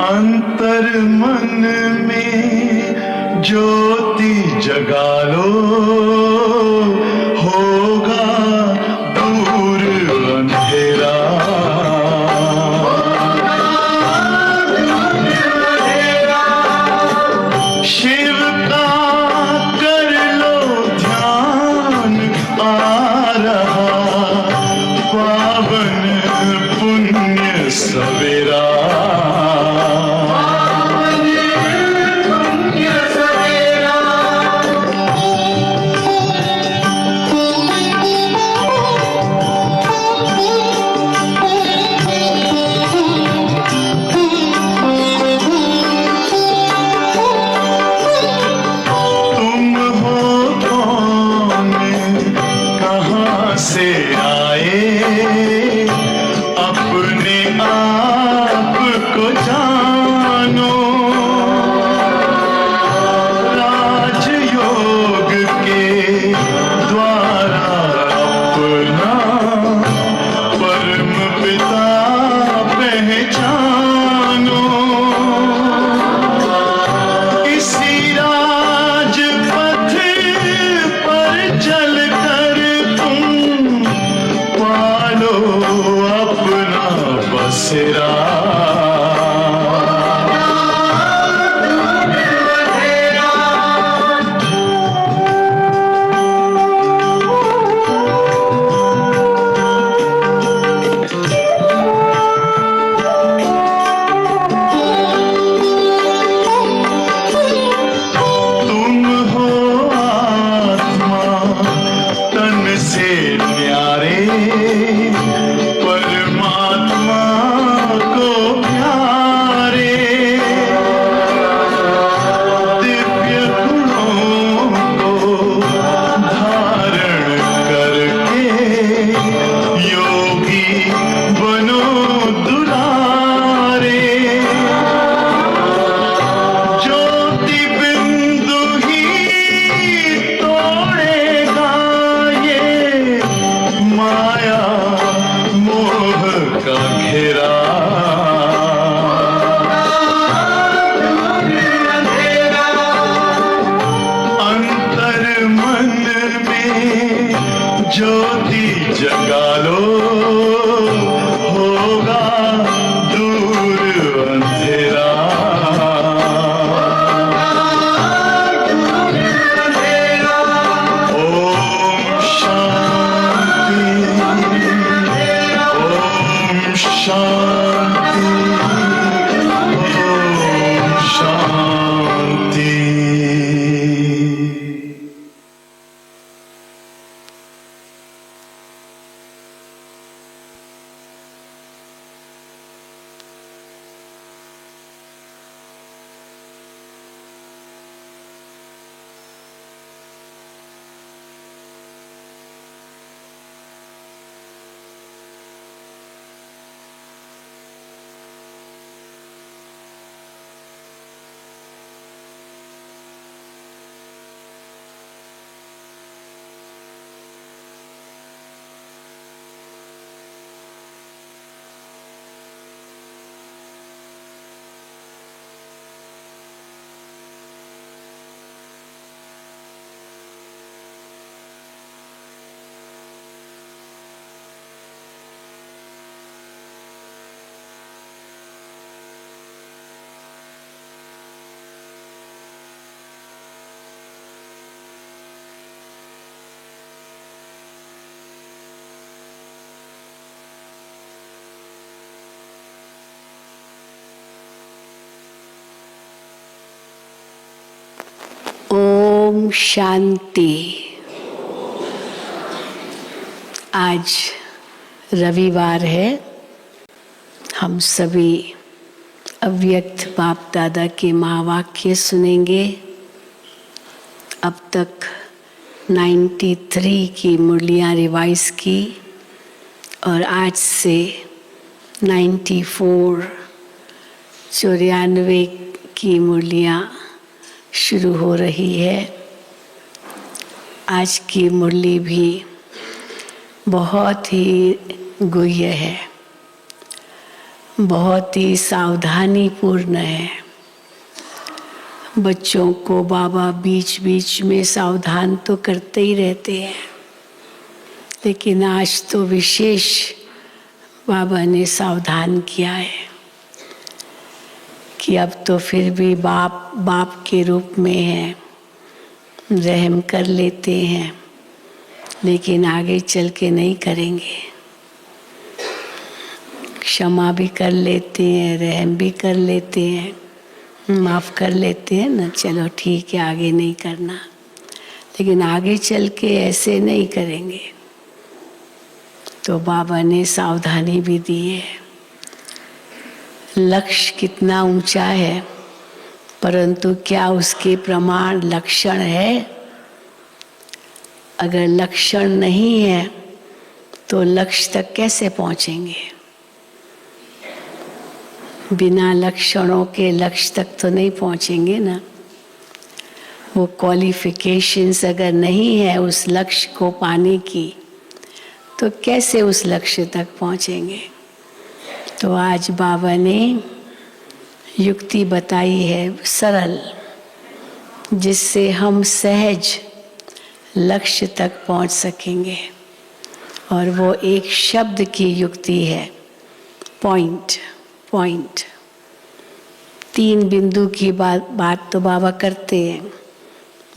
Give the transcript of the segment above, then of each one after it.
अंतर मन में ज्योति जगा लो, होगा दूर अंधेरा। शिव का कर लो ध्यान, आ रहा पावन पुण्य सवेरा। से आए अपने आप को जानो, राजयोग के द्वारा अपना परम पिता पहचानो। इसी राजपथ पर चलकर पालो अपना बसेरा। तुम हो आत्मा तन से न्यारे, परमात्मा को प्यारे। दिव्य गुणों को धारण करके योगी बनो दुलारे। ज्योति बिंदु ही तोड़ेगा ये माया मोह का घेरा। अंतर मन में ज्योति जगा लो, होगा दूर अंधेरा। ओम शांति, ओम शांति, ओम शांति। ओम शांति। आज रविवार है। हम सभी अव्यक्त बाप दादा के महावाक्य सुनेंगे। अब तक 93 की मुरलियाँ रिवाइज की और आज से 94 की मुरलियाँ शुरू हो रही है। आज की मुरली भी बहुत ही गुह्य है। बहुत ही सावधानी पूर्ण है। बच्चों को बाबा बीच बीच में सावधान तो करते ही रहते हैं, लेकिन आज तो विशेष बाबा ने सावधान किया है कि अब तो फिर भी बाप के रूप में है, रहम कर लेते हैं, लेकिन आगे चल के नहीं करेंगे। क्षमा भी कर लेते हैं, रहम भी कर लेते हैं, माफ़ कर लेते हैं ना, चलो ठीक है आगे नहीं करना, लेकिन आगे चल के ऐसे नहीं करेंगे। तो बाबा ने सावधानी भी दी है। लक्ष्य कितना ऊंचा है, परंतु क्या उसके प्रमाण लक्षण है? अगर लक्षण नहीं है तो लक्ष्य तक कैसे पहुंचेंगे? बिना लक्षणों के लक्ष्य तक तो नहीं पहुंचेंगे ना। वो क्वालिफिकेशंस अगर नहीं है उस लक्ष्य को पाने की, तो कैसे उस लक्ष्य तक पहुंचेंगे? तो आज बाबा ने युक्ति बताई है सरल, जिससे हम सहज लक्ष्य तक पहुंच सकेंगे। और वो एक शब्द की युक्ति है, पॉइंट। 3 बिंदु की बात तो बाबा करते हैं।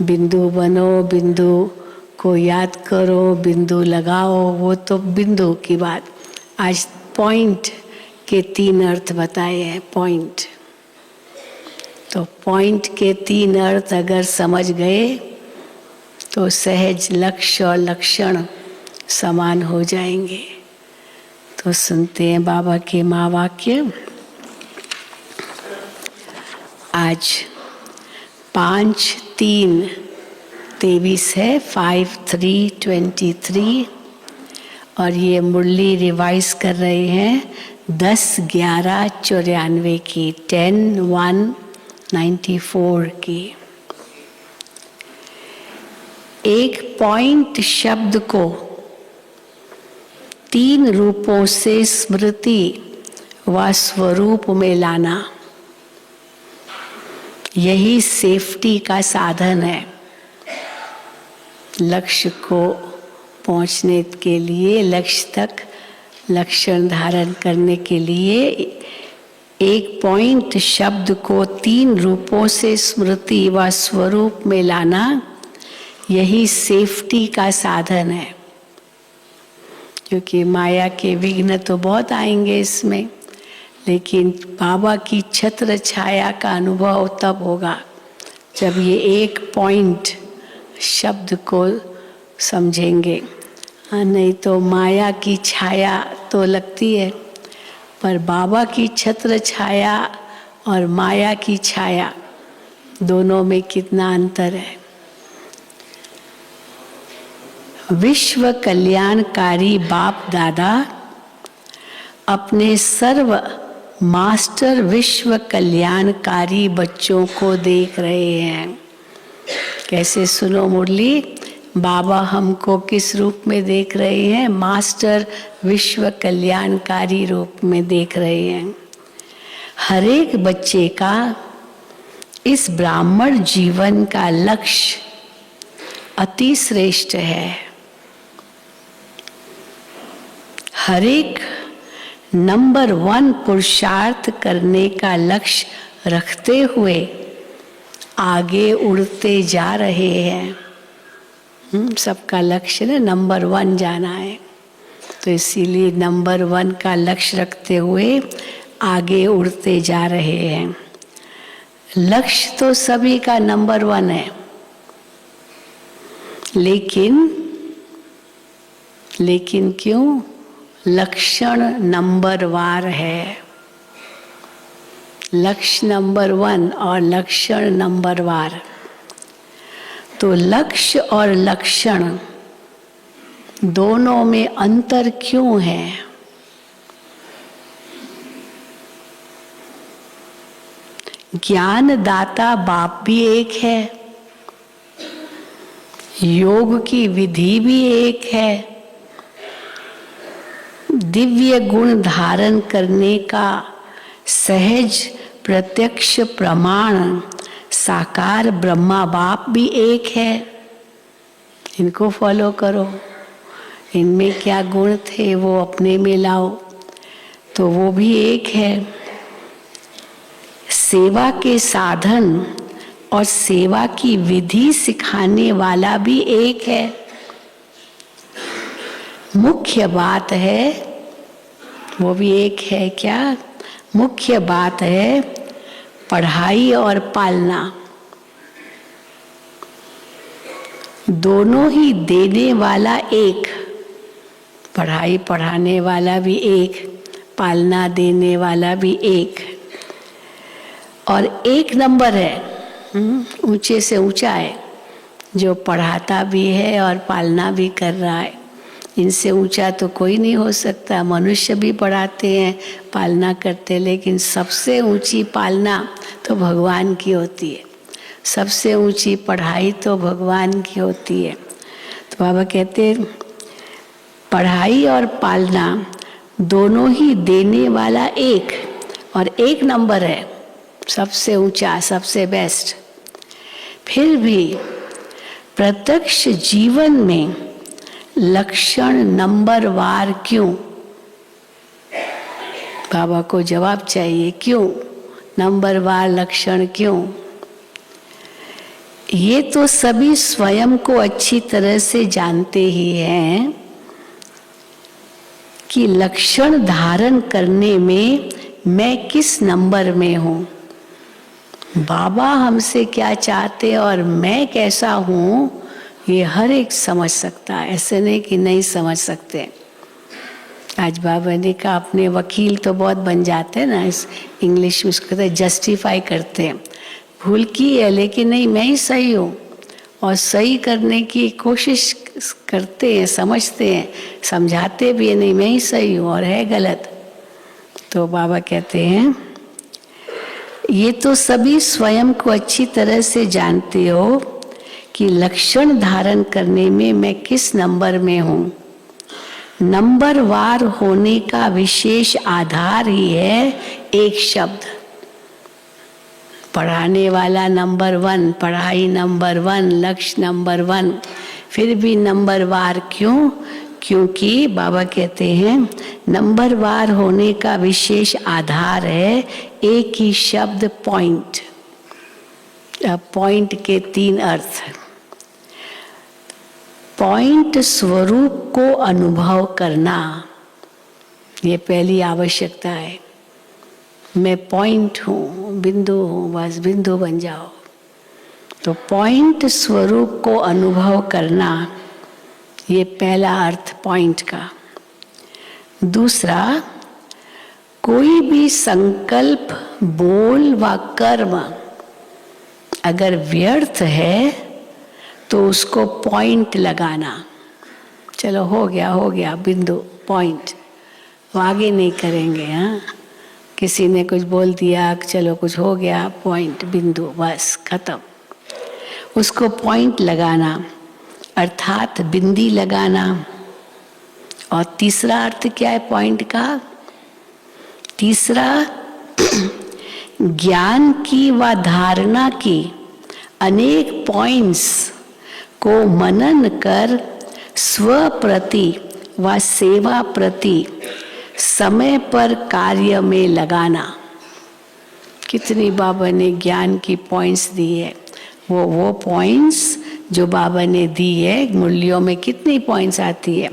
बिंदु बनो, बिंदु को याद करो, बिंदु लगाओ, वो तो बिंदु की बात। आज पॉइंट के 3 अर्थ बताए हैं। पॉइंट, तो पॉइंट के 3 अर्थ अगर समझ गए तो सहज लक्ष्य और लक्षण समान हो जाएंगे। तो सुनते हैं बाबा के महावाक्य। आज 5-3-23 है, 5-3-23, और ये मुरली रिवाइज कर रहे हैं 10-11-94 की, 10-1-94 की। एक पॉइंट शब्द को 3 रूपों से स्मृति व स्वरूप में लाना, यही सेफ्टी का साधन है। लक्ष्य को पहुंचने के लिए, लक्ष्य तक लक्षण धारण करने के लिए एक पॉइंट शब्द को 3 रूपों से स्मृति व स्वरूप में लाना, यही सेफ्टी का साधन है। क्योंकि माया के विघ्न तो बहुत आएंगे इसमें, लेकिन बाबा की छत्र छाया का अनुभव तब होगा जब ये एक पॉइंट शब्द को समझेंगे। नहीं तो माया की छाया तो लगती है, पर बाबा की छत्र छाया और माया की छाया दोनों में कितना अंतर है। विश्व कल्याणकारी बाप दादा अपने सर्व मास्टर विश्व कल्याणकारी बच्चों को देख रहे हैं। कैसे? सुनो मुरली, बाबा हमको किस रूप में देख रहे हैं? मास्टर विश्व कल्याणकारी रूप में देख रहे हैं। हर एक बच्चे का इस ब्राह्मण जीवन का लक्ष्य अति श्रेष्ठ है। हर एक नंबर 1 पुरुषार्थ करने का लक्ष्य रखते हुए आगे उड़ते जा रहे हैं। सबका लक्ष्य ना नंबर 1 जाना है, तो इसीलिए नंबर 1 का लक्ष्य रखते हुए आगे उड़ते जा रहे हैं। लक्ष्य तो सभी का नंबर 1 है, लेकिन क्यों? लक्षण नंबर वार है। लक्ष्य नंबर 1 और लक्षण नंबर वार। तो लक्ष्य और लक्षण दोनों में अंतर क्यों है? ज्ञानदाता बाप भी एक है, योग की विधि भी एक है, दिव्य गुण धारण करने का सहज प्रत्यक्ष प्रमाण साकार ब्रह्मा बाप भी एक है। इनको फॉलो करो, इनमें क्या गुण थे वो अपने में लाओ, तो वो भी एक है। सेवा के साधन और सेवा की विधि सिखाने वाला भी एक है। मुख्य बात है, वो भी एक है। क्या मुख्य बात है? पढ़ाई और पालना, दोनों ही देने वाला एक। पढ़ाई पढ़ाने वाला भी एक, पालना देने वाला भी एक। और एक नंबर है, ऊंचे से ऊंचा है, जो पढ़ाता भी है और पालना भी कर रहा है। इनसे ऊंचा तो कोई नहीं हो सकता। मनुष्य भी पढ़ाते हैं, पालना करते हैं, लेकिन सबसे ऊंची पालना तो भगवान की होती है। सबसे ऊंची पढ़ाई तो भगवान की होती है। तो बाबा कहते हैं पढ़ाई और पालना दोनों ही देने वाला एक, और एक नंबर है, सबसे ऊंचा, सबसे बेस्ट। फिर भी प्रत्यक्ष जीवन में लक्षण नंबरवार क्यों? बाबा को जवाब चाहिए, क्यों नंबरवार लक्षण क्यों? ये तो सभी स्वयं को अच्छी तरह से जानते ही हैं कि लक्षण धारण करने में मैं किस नंबर में हूं। बाबा हमसे क्या चाहते और मैं कैसा हूं, ये हर एक समझ सकता है। ऐसे नहीं कि नहीं समझ सकते। आज बाबा ने कहा अपने वकील तो बहुत बन जाते हैं ना, इस इंग्लिश में उसको जस्टिफाई करते हैं। भूल की है लेकिन नहीं, मैं ही सही हूँ, और सही करने की कोशिश करते हैं, समझते हैं, समझाते भी है, नहीं मैं ही सही हूँ और है गलत। तो बाबा कहते हैं ये तो सभी स्वयं को अच्छी तरह से जानते हो कि लक्षण धारण करने में मैं किस नंबर में हूँ। नंबरवार होने का विशेष आधार ही है एक शब्द। पढ़ाने वाला नंबर 1, पढ़ाई नंबर 1, लक्ष्य नंबर 1, फिर भी नंबरवार क्यों? क्योंकि बाबा कहते हैं नंबरवार होने का विशेष आधार है एक ही शब्द पॉइंट। पॉइंट के 3 अर्थ। पॉइंट स्वरूप को अनुभव करना, ये पहली आवश्यकता है। मैं पॉइंट हूँ, बिंदु हूँ, बस बिंदु बन जाओ। तो पॉइंट स्वरूप को अनुभव करना, ये पहला अर्थ पॉइंट का। दूसरा, कोई भी संकल्प, बोल व कर्म अगर व्यर्थ है तो उसको पॉइंट लगाना। चलो हो गया बिंदु, पॉइंट, वो आगे नहीं करेंगे। हाँ, किसी ने कुछ बोल दिया, चलो कुछ हो गया, पॉइंट, बिंदु, बस खत्म। उसको पॉइंट लगाना अर्थात बिंदी लगाना। और तीसरा अर्थ क्या है पॉइंट का? तीसरा, ज्ञान की व धारणा की अनेक पॉइंट्स को मनन कर स्व प्रति व सेवा प्रति समय पर कार्य में लगाना। कितनी बाबा ने ज्ञान की पॉइंट्स दी है, वो पॉइंट्स जो बाबा ने दी है, मूल्यों में कितनी पॉइंट्स आती है।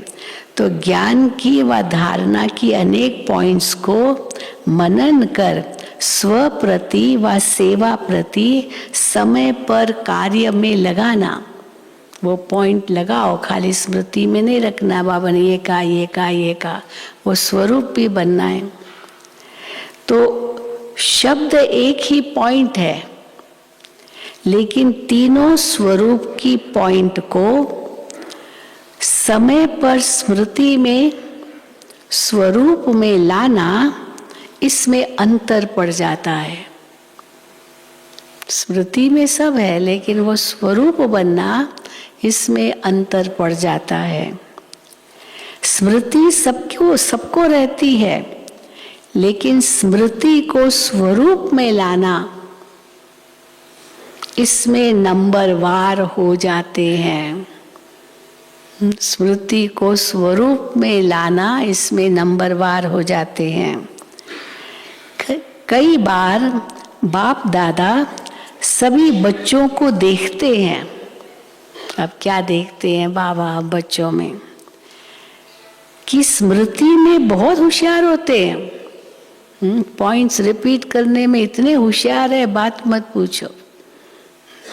तो ज्ञान की व धारणा की अनेक पॉइंट्स को मनन कर स्व प्रति व सेवा प्रति समय पर कार्य में लगाना। वो पॉइंट लगाओ, खाली स्मृति में नहीं रखना बाबा ने ये कहा, ये कहा, ये कहा, वो स्वरूप भी बनना है। तो शब्द एक ही पॉइंट है, लेकिन तीनों स्वरूप की पॉइंट को समय पर स्मृति में, स्वरूप में लाना, इसमें अंतर पड़ जाता है। स्मृति में सब है, लेकिन वो स्वरूप बनना, इसमें अंतर पड़ जाता है। स्मृति सबको रहती है, लेकिन स्मृति को स्वरूप में लाना, इसमें नंबरवार हो जाते हैं। स्मृति को स्वरूप में लाना, इसमें नंबरवार हो जाते हैं। कई बार बाप दादा सभी बच्चों को देखते हैं। अब क्या देखते हैं बाबा बच्चों में, कि स्मृति में बहुत होशियार होते हैं। पॉइंट्स रिपीट करने में इतने होशियार है, बात मत पूछो।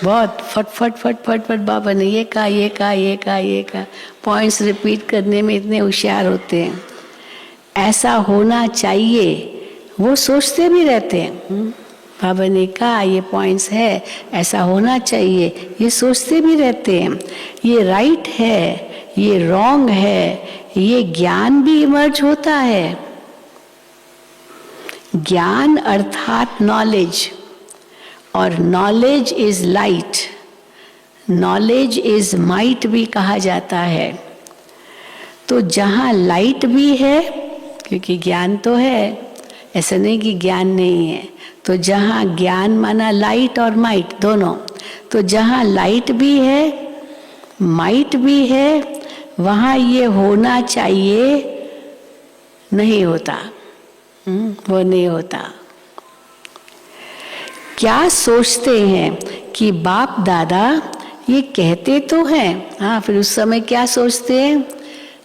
बहुत फट फट फट फट फट बाबा ने ये कहा, ये कहा, ये कहा, ये कहा। पॉइंट्स रिपीट करने में इतने होशियार होते हैं। ऐसा होना चाहिए, वो सोचते भी रहते हैं। बाबा ने कहा ये पॉइंट्स है, ऐसा होना चाहिए, ये सोचते भी रहते हैं। ये राइट है, ये रॉन्ग है, ये ज्ञान भी इमर्ज होता है। ज्ञान अर्थात नॉलेज, और knowledge is light, knowledge is might भी कहा जाता है। तो जहाँ लाइट भी है, क्योंकि ज्ञान तो है, ऐसा नहीं कि ज्ञान नहीं है, तो जहाँ ज्ञान माना लाइट और माइट दोनों, तो जहाँ लाइट भी है माइट भी है, वहाँ ये होना चाहिए, नहीं होता। वो नहीं होता। क्या सोचते हैं कि बाप दादा ये कहते तो हैं, हाँ, फिर उस समय क्या सोचते हैं,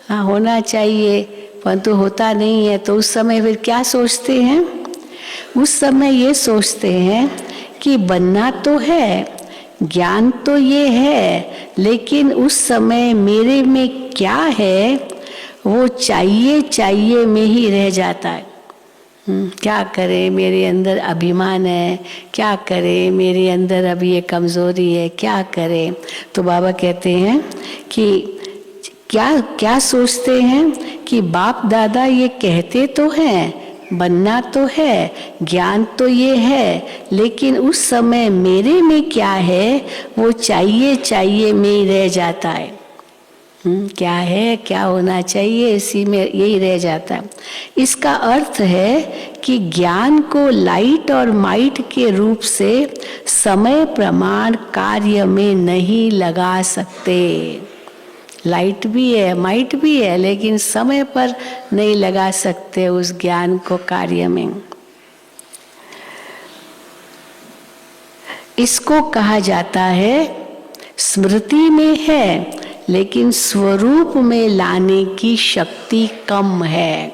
हाँ होना चाहिए, परंतु होता नहीं है। तो उस समय फिर क्या सोचते हैं, उस समय ये सोचते हैं कि बनना तो है, ज्ञान तो ये है, लेकिन उस समय मेरे में क्या है, वो चाहिए चाहिए में ही रह जाता है। क्या करे, मेरे अंदर अभिमान है, क्या करे, मेरे अंदर अभी ये कमजोरी है, क्या करे। तो बाबा कहते हैं कि क्या क्या सोचते हैं कि बाप दादा ये कहते तो हैं, बनना तो है, ज्ञान तो ये है, लेकिन उस समय मेरे में क्या है, वो चाहिए चाहिए में ही रह जाता है। क्या है, क्या होना चाहिए, इसी में यही रह जाता है। इसका अर्थ है कि ज्ञान को लाइट और माइट के रूप से समय प्रमाण कार्य में नहीं लगा सकते। लाइट भी है, माइट भी है, लेकिन समय पर नहीं लगा सकते उस ज्ञान को कार्य में। इसको कहा जाता है स्मृति में है, लेकिन स्वरूप में लाने की शक्ति कम है।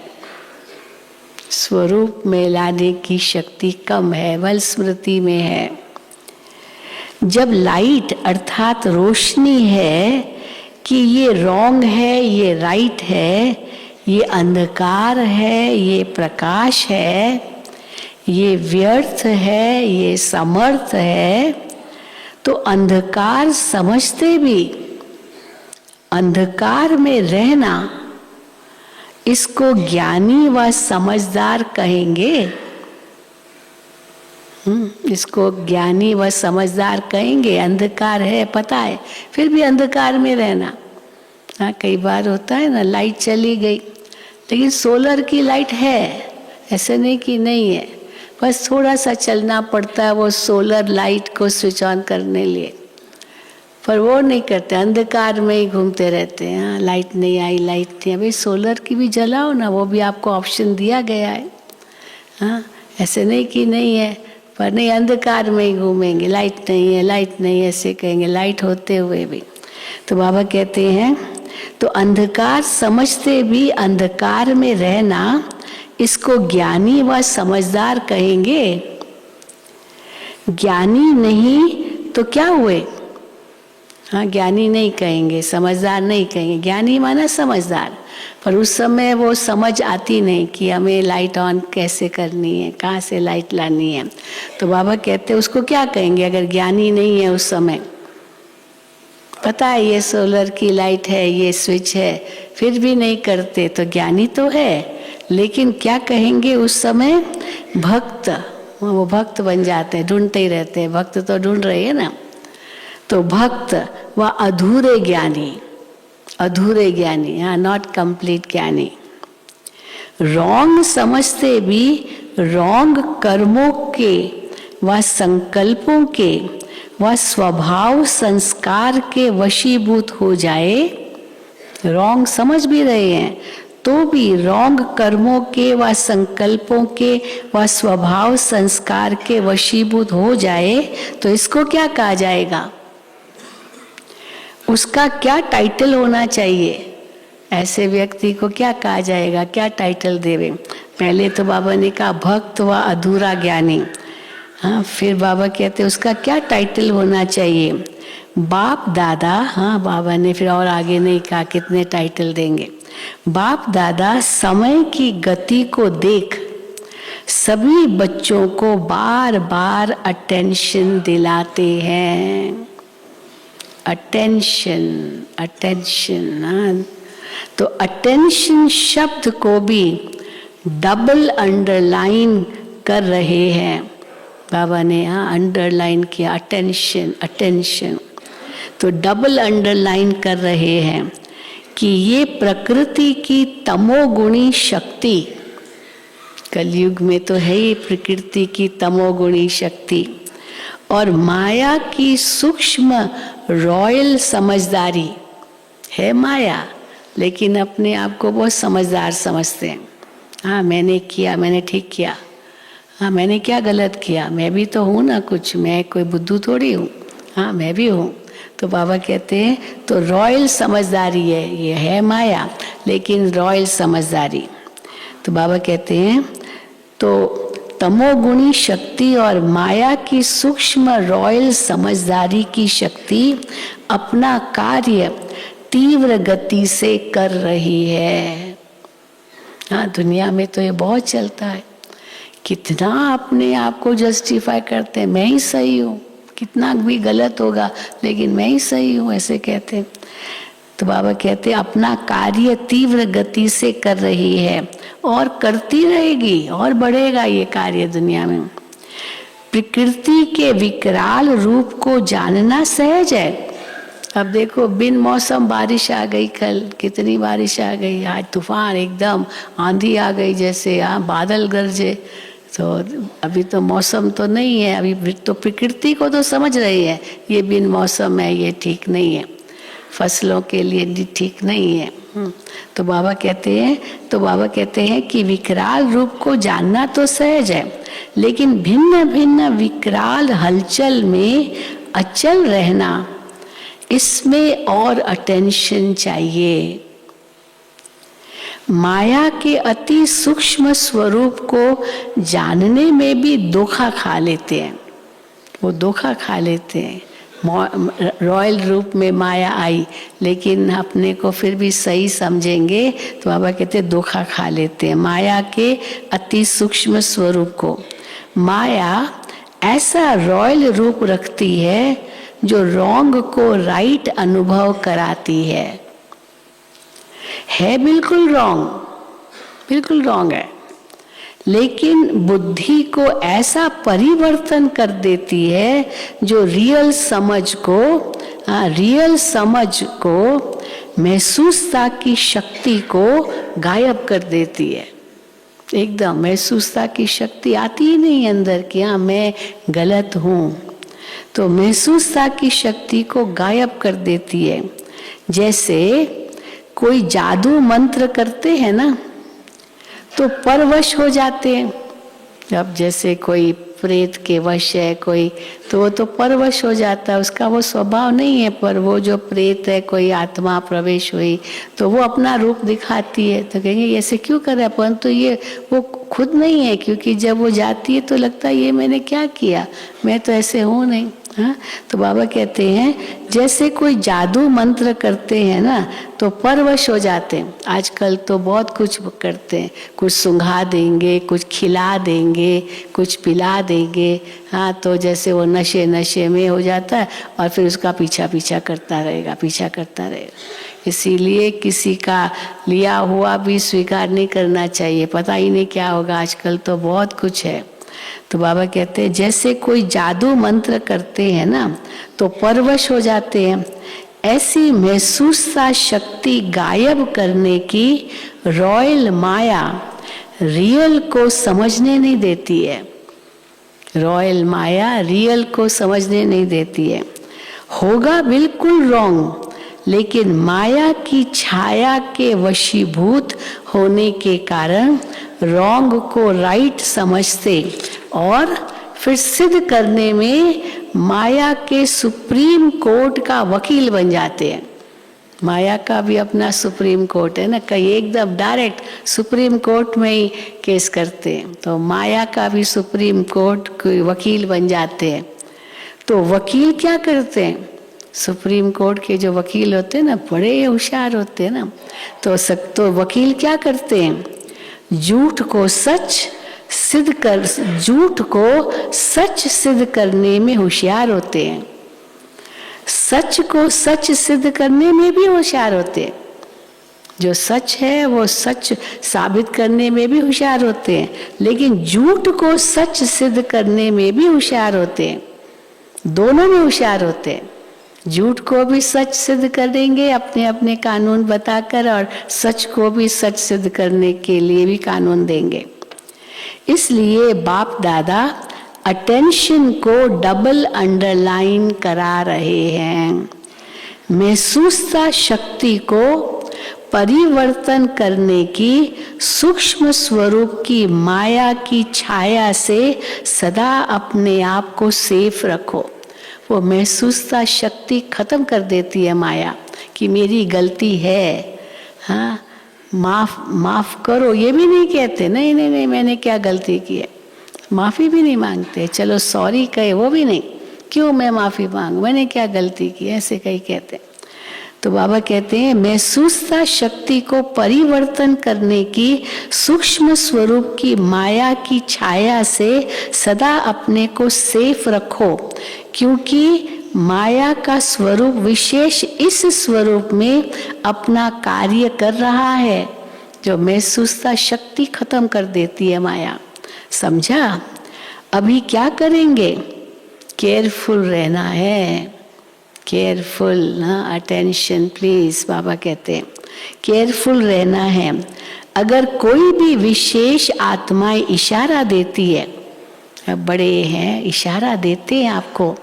स्वरूप में लाने की शक्ति कम है, बल स्मृति में है। जब लाइट अर्थात रोशनी है कि ये रॉन्ग है, ये राइट है, ये अंधकार है, ये प्रकाश है, ये व्यर्थ है, ये समर्थ है, तो अंधकार समझते भी अंधकार में रहना, इसको ज्ञानी व समझदार कहेंगे। इसको ज्ञानी व समझदार कहेंगे। अंधकार है पता है, फिर भी अंधकार में रहना। हाँ, कई बार होता है ना, लाइट चली गई, लेकिन सोलर की लाइट है, ऐसे नहीं कि नहीं है, बस थोड़ा सा चलना पड़ता है वो सोलर लाइट को स्विच ऑन करने लिए, पर वो नहीं करते, अंधकार में ही घूमते रहते हैं। हाँ, लाइट नहीं आई, लाइट नहीं आई, भाई सोलर की भी जलाओ ना, वो भी आपको ऑप्शन दिया गया है। हाँ, ऐसे नहीं कि नहीं है, पर नहीं, अंधकार में ही घूमेंगे, लाइट नहीं है, लाइट नहीं है, ऐसे कहेंगे, लाइट होते हुए भी। तो बाबा कहते हैं, तो अंधकार समझते भी अंधकार में रहना, इसको ज्ञानी व समझदार कहेंगे। ज्ञानी नहीं तो क्या हुए? हाँ, ज्ञानी नहीं कहेंगे, समझदार नहीं कहेंगे। ज्ञानी माना समझदार, पर उस समय वो समझ आती नहीं कि हमें लाइट ऑन कैसे करनी है, कहाँ से लाइट लानी है। तो बाबा कहते हैं उसको क्या कहेंगे अगर ज्ञानी नहीं है उस समय? पता है ये सोलर की लाइट है, ये स्विच है, फिर भी नहीं करते, तो ज्ञानी तो है, लेकिन क्या कहेंगे उस समय? भक्त। वो भक्त बन जाते हैं, ढूंढते ही रहते हैं, भक्त तो ढूंढ रहे हैं ना। तो भक्त व अधूरे ज्ञानी, अधूरे ज्ञानी, हाँ, नॉट कंप्लीट ज्ञानी। रॉन्ग समझते भी रॉन्ग कर्मों के व संकल्पों के व स्वभाव संस्कार के वशीभूत हो जाए, रॉन्ग समझ भी रहे हैं तो भी रॉन्ग कर्मों के व संकल्पों के व स्वभाव संस्कार के वशीभूत हो जाए, तो इसको क्या कहा जाएगा? उसका क्या टाइटल होना चाहिए? ऐसे व्यक्ति को क्या कहा जाएगा, क्या टाइटल देवे? पहले तो बाबा ने कहा भक्त व अधूरा ज्ञानी। हाँ, फिर बाबा कहते उसका क्या टाइटल होना चाहिए? बाप दादा। हाँ, बाबा ने फिर और आगे नहीं कहा कितने टाइटल देंगे। बाप दादा समय की गति को देख सभी बच्चों को बार बार अटेंशन दिलाते हैं। Attention, attention. हाँ, तो अटेंशन शब्द को भी डबल अंडरलाइन कर रहे हैं बाबा ने। हाँ, अंडरलाइन किया, अटेंशन, अटेंशन। तो डबल अंडरलाइन कर रहे हैं कि ये प्रकृति की तमोगुणी शक्ति, कलयुग में तो है ही प्रकृति की तमोगुणी शक्ति, और माया की सूक्ष्म रॉयल समझदारी है। माया लेकिन अपने आप को बहुत समझदार समझते हैं। हाँ, मैंने किया, मैंने ठीक किया। हाँ, मैंने क्या गलत किया? मैं भी तो हूँ ना कुछ, मैं कोई बुद्धू थोड़ी हूँ। हाँ, मैं भी हूँ। तो बाबा कहते हैं तो रॉयल समझदारी है, ये है माया लेकिन रॉयल समझदारी। तो बाबा कहते हैं तो तमोगुणी शक्ति और माया की सूक्ष्म रॉयल समझदारी की शक्ति अपना कार्य तीव्र गति से कर रही है। हाँ, दुनिया में तो ये बहुत चलता है। कितना अपने आप को जस्टिफाई करते हैं, मैं ही सही हूँ, कितना भी गलत होगा लेकिन मैं ही सही हूँ, ऐसे कहते हैं। तो बाबा कहते हैं अपना कार्य तीव्र गति से कर रही है और करती रहेगी और बढ़ेगा ये कार्य दुनिया में। प्रकृति के विकराल रूप को जानना सहज है। अब देखो बिन मौसम बारिश आ गई, कल कितनी बारिश आ गई, आज तूफान एकदम आंधी आ गई, जैसे बादल गरजे। तो अभी तो मौसम तो नहीं है, अभी तो प्रकृति को तो समझ रही है ये बिन मौसम है, ये ठीक नहीं है, फसलों के लिए ठीक नहीं है। तो बाबा कहते हैं कि विकराल रूप को जानना तो सहज है, लेकिन भिन्न भिन्न विकराल हलचल में अचल रहना, इसमें और अटेंशन चाहिए। माया के अति सूक्ष्म स्वरूप को जानने में भी धोखा खा लेते हैं, वो धोखा खा लेते हैं। रॉयल रूप में माया आई लेकिन अपने को फिर भी सही समझेंगे तो बाबा कहते हैं धोखा खा लेते हैं माया के अति सूक्ष्म स्वरूप को। माया ऐसा रॉयल रूप रखती है जो रॉन्ग को राइट अनुभव कराती है बिल्कुल रॉन्ग, बिल्कुल रॉन्ग है, लेकिन बुद्धि को ऐसा परिवर्तन कर देती है जो रियल समझ को महसूसता की शक्ति को गायब कर देती है। एकदम महसूसता की शक्ति आती ही नहीं अंदर कि हाँ मैं गलत हूँ, तो महसूसता की शक्ति को गायब कर देती है। जैसे कोई जादू मंत्र करते हैं ना तो परवश हो जाते हैं। अब जैसे कोई प्रेत के वश है कोई, तो वो तो परवश हो जाता है, उसका वो स्वभाव नहीं है, पर वो जो प्रेत है कोई आत्मा प्रवेश हुई तो वो अपना रूप दिखाती है, तो कहेंगे ऐसे क्यों कर रहा है, परंतु ये वो खुद नहीं है, क्योंकि जब वो जाती है तो लगता है ये मैंने क्या किया, मैं तो ऐसे हूँ नहीं। हाँ, तो बाबा कहते हैं जैसे कोई जादू मंत्र करते हैं ना तो परवश हो जाते हैं। आजकल तो बहुत कुछ करते हैं, कुछ सुंघा देंगे, कुछ खिला देंगे, कुछ पिला देंगे। हाँ, तो जैसे वो नशे में हो जाता है और फिर उसका पीछा करता रहेगा। इसीलिए किसी का लिया हुआ भी स्वीकार नहीं करना चाहिए, पता ही नहीं क्या होगा, आजकल तो बहुत कुछ है। तो बाबा कहते हैं जैसे कोई जादू मंत्र करते हैं ना तो परवश हो जाते हैं, ऐसी महसूसता शक्ति गायब करने की रॉयल माया रियल को समझने नहीं देती है। रॉयल माया रियल को समझने नहीं देती है। होगा बिल्कुल रॉन्ग, लेकिन माया की छाया के वशीभूत होने के कारण रॉन्ग को राइट समझते और फिर सिद्ध करने में माया के सुप्रीम कोर्ट का वकील बन जाते हैं। माया का भी अपना सुप्रीम कोर्ट है ना, कई एकदम डायरेक्ट सुप्रीम कोर्ट में ही केस करते हैं, तो माया का भी सुप्रीम कोर्ट के वकील बन जाते हैं। तो वकील क्या करते हैं? सुप्रीम कोर्ट के जो वकील होते हैं ना, बड़े होशियार होते हैं ना, तो वकील क्या करते हैं? झूठ को सच सिद्ध करने में होशियार होते हैं। सच को सच सिद्ध करने में भी होशियार होते हैं। जो सच है वो सच साबित करने में भी होशियार होते हैं, लेकिन झूठ को सच सिद्ध करने में भी होशियार होते हैं। दोनों में होशियार होते हैं। झूठ को भी सच सिद्ध करेंगे अपने अपने कानून बताकर, और सच को भी सच सिद्ध करने के लिए भी कानून देंगे। इसलिए बाप दादा अटेंशन को डबल अंडरलाइन करा रहे हैं। महसूसता शक्ति को परिवर्तन करने की सूक्ष्म स्वरूप की माया की छाया से सदा अपने आप को सेफ रखो। वो महसूसता शक्ति खत्म कर देती है माया कि मेरी गलती है, हाँ माफ करो। ये भी नहीं कहते नहीं नहीं नहीं मैंने क्या गलती की है, माफी भी नहीं मांगते। चलो सॉरी कहे वो भी नहीं, क्यों मैं माफी मांगू, मैंने क्या गलती की, ऐसे कहीं कहते। तो बाबा कहते हैं महसूसता शक्ति को परिवर्तन करने की सूक्ष्म स्वरूप की माया की छाया से सदा अपने को सेफ रखो, क्योंकि माया का स्वरूप विशेष इस स्वरूप में अपना कार्य कर रहा है, जो महसूसता शक्ति खत्म कर देती है माया। समझा? अभी क्या करेंगे? केयरफुल रहना है। केयरफुल ना, अटेंशन प्लीज। बाबा कहते हैं केयरफुल रहना है। अगर कोई भी विशेष आत्माएं इशारा देती है, बड़े हैं इशारा देते हैं आपको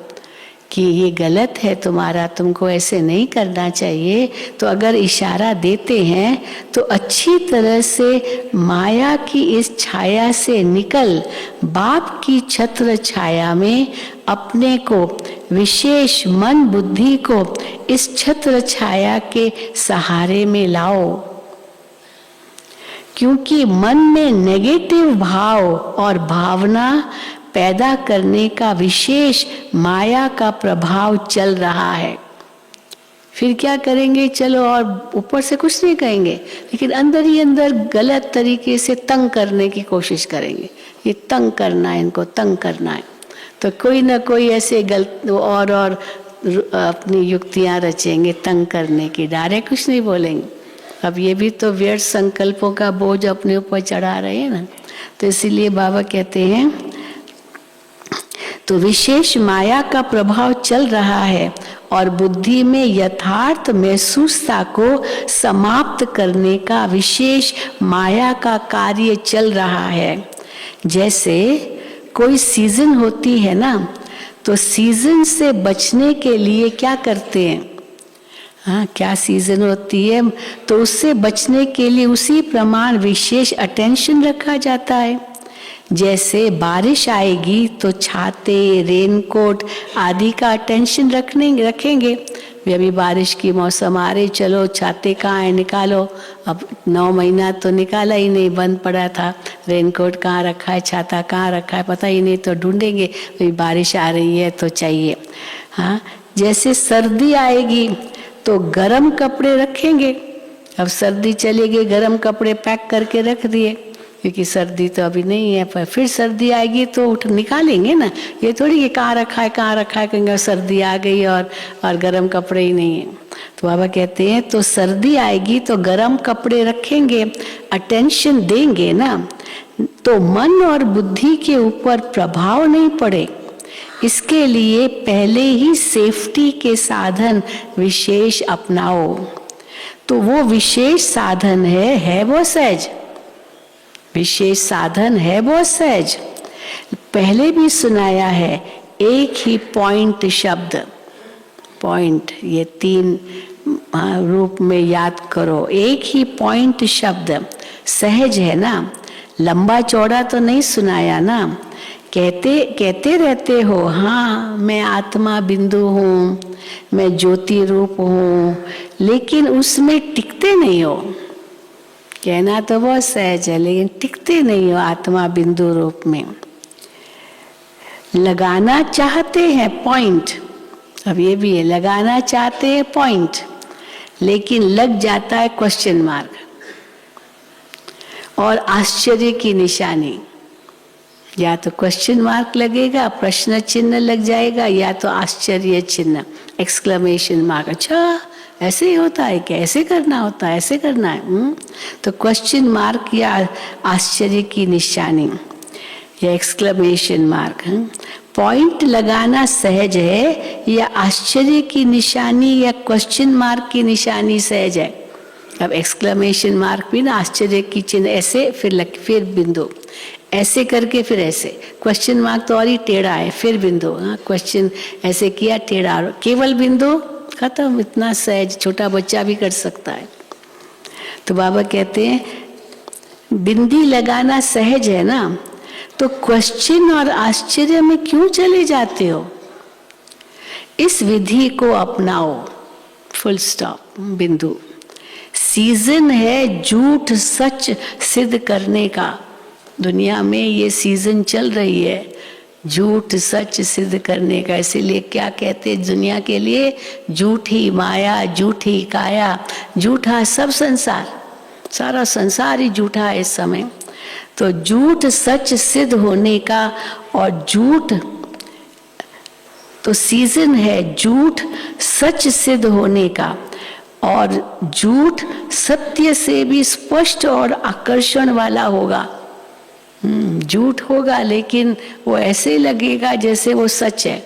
कि ये गलत है तुम्हारा, तुमको ऐसे नहीं करना चाहिए, तो अगर इशारा देते हैं तो अच्छी तरह से माया की इस छाया से निकल बाप की छत्र छाया में अपने को विशेष मन बुद्धि को इस छत्र छाया के सहारे में लाओ। क्योंकि मन में नेगेटिव भाव और भावना पैदा करने का विशेष माया का प्रभाव चल रहा है। फिर क्या करेंगे? चलो और ऊपर से कुछ नहीं कहेंगे, लेकिन अंदर ही अंदर गलत तरीके से तंग करने की कोशिश करेंगे। ये तंग करना है, इनको तंग करना है, तो कोई ना कोई ऐसे गलत और अपनी युक्तियां रचेंगे तंग करने की। डायरेक्ट कुछ नहीं बोलेंगे। अब ये भी तो व्यर्थ संकल्पों का बोझ अपने ऊपर चढ़ा रहे हैं ना, तो इसीलिए बाबा कहते हैं तो विशेष माया का प्रभाव चल रहा है और बुद्धि में यथार्थ महसूसता को समाप्त करने का विशेष माया का कार्य चल रहा है। जैसे कोई सीजन होती है ना, तो सीजन से बचने के लिए क्या करते हैं? हाँ, क्या सीजन होती है तो उससे बचने के लिए उसी प्रमाण विशेष अटेंशन रखा जाता है। जैसे बारिश आएगी तो छाते, रेनकोट आदि का अटेंशन रखेंगे। अभी बारिश की मौसम आ रही, चलो छाते कहाँ है निकालो। अब 9 महीना तो निकाला ही नहीं, बंद पड़ा था। रेनकोट कहाँ रखा है, छाता कहाँ रखा है, पता ही नहीं, तो ढूंढेंगे। भाई बारिश आ रही है तो चाहिए। हाँ, जैसे सर्दी आएगी तो गर्म कपड़े रखेंगे। अब सर्दी चलेगी, गर्म कपड़े पैक करके रख दिए, क्योंकि सर्दी तो अभी नहीं है, पर फिर सर्दी आएगी तो उठ निकालेंगे ना। ये थोड़ी कि कहाँ रखा है कहेंगे सर्दी आ गई और गर्म कपड़े ही नहीं है। तो बाबा कहते हैं तो सर्दी आएगी तो गर्म कपड़े रखेंगे, अटेंशन देंगे ना, तो मन और बुद्धि के ऊपर प्रभाव नहीं पड़े। इसके लिए पहले ही सेफ्टी के साधन विशेष अपनाओ। तो वो विशेष साधन है वो सहज। विशेष साधन है बहुत सहज। पहले भी सुनाया है, एक ही पॉइंट शब्द, पॉइंट ये 3 रूप में याद करो। एक ही पॉइंट शब्द सहज है ना, लंबा चौड़ा तो नहीं सुनाया ना। कहते रहते हो, हाँ मैं आत्मा बिंदु हूँ, मैं ज्योति रूप हूँ, लेकिन उसमें टिकते नहीं हो। कहना तो बहुत सहज है, लेकिन टिकते नहीं हो आत्मा बिंदु रूप में। लगाना चाहते हैं पॉइंट, अब ये भी है, लगाना चाहते हैं पॉइंट, लेकिन लग जाता है क्वेश्चन मार्क और आश्चर्य की निशानी। या तो क्वेश्चन मार्क लगेगा, प्रश्न चिन्ह लग जाएगा, या तो आश्चर्य चिन्ह, एक्सक्लेमेशन मार्क। अच्छा ऐसे ही होता है क्या, ऐसे करना होता है, ऐसे करना है। तो क्वेश्चन मार्क या आश्चर्य की निशानी या एक्सक्लेमेशन मार्क। पॉइंट लगाना सहज है या आश्चर्य की निशानी या क्वेश्चन मार्क की निशानी सहज है। अब एक्सक्लेमेशन मार्क भी ना, आश्चर्य की चिन्ह ऐसे, फिर बिंदु, ऐसे करके फिर ऐसे। क्वेश्चन मार्क तो और ही टेढ़ा है, फिर बिंदु। हाँ, क्वेश्चन ऐसे किया टेढ़ा, केवल बिंदु, खत्म। इतना सहज छोटा बच्चा भी कर सकता है। तो बाबा कहते हैं बिंदी लगाना सहज है ना, तो क्वेश्चन और आश्चर्य में क्यों चले जाते हो? इस विधि को अपनाओ, फुल स्टॉप, बिंदु। सीजन है झूठ सच सिद्ध करने का। दुनिया में ये सीजन चल रही है झूठ सच सिद्ध करने का। इसीलिए क्या कहते हैं दुनिया के लिए, झूठी माया, झूठी काया, झूठा सब संसार, सारा संसार ही झूठा है इस समय। तो झूठ सच सिद्ध होने का, और झूठ तो सीजन है झूठ सच सिद्ध होने का, और झूठ सत्य से भी स्पष्ट और आकर्षण वाला होगा। झूठ होगा लेकिन वो ऐसे लगेगा जैसे वो सच है,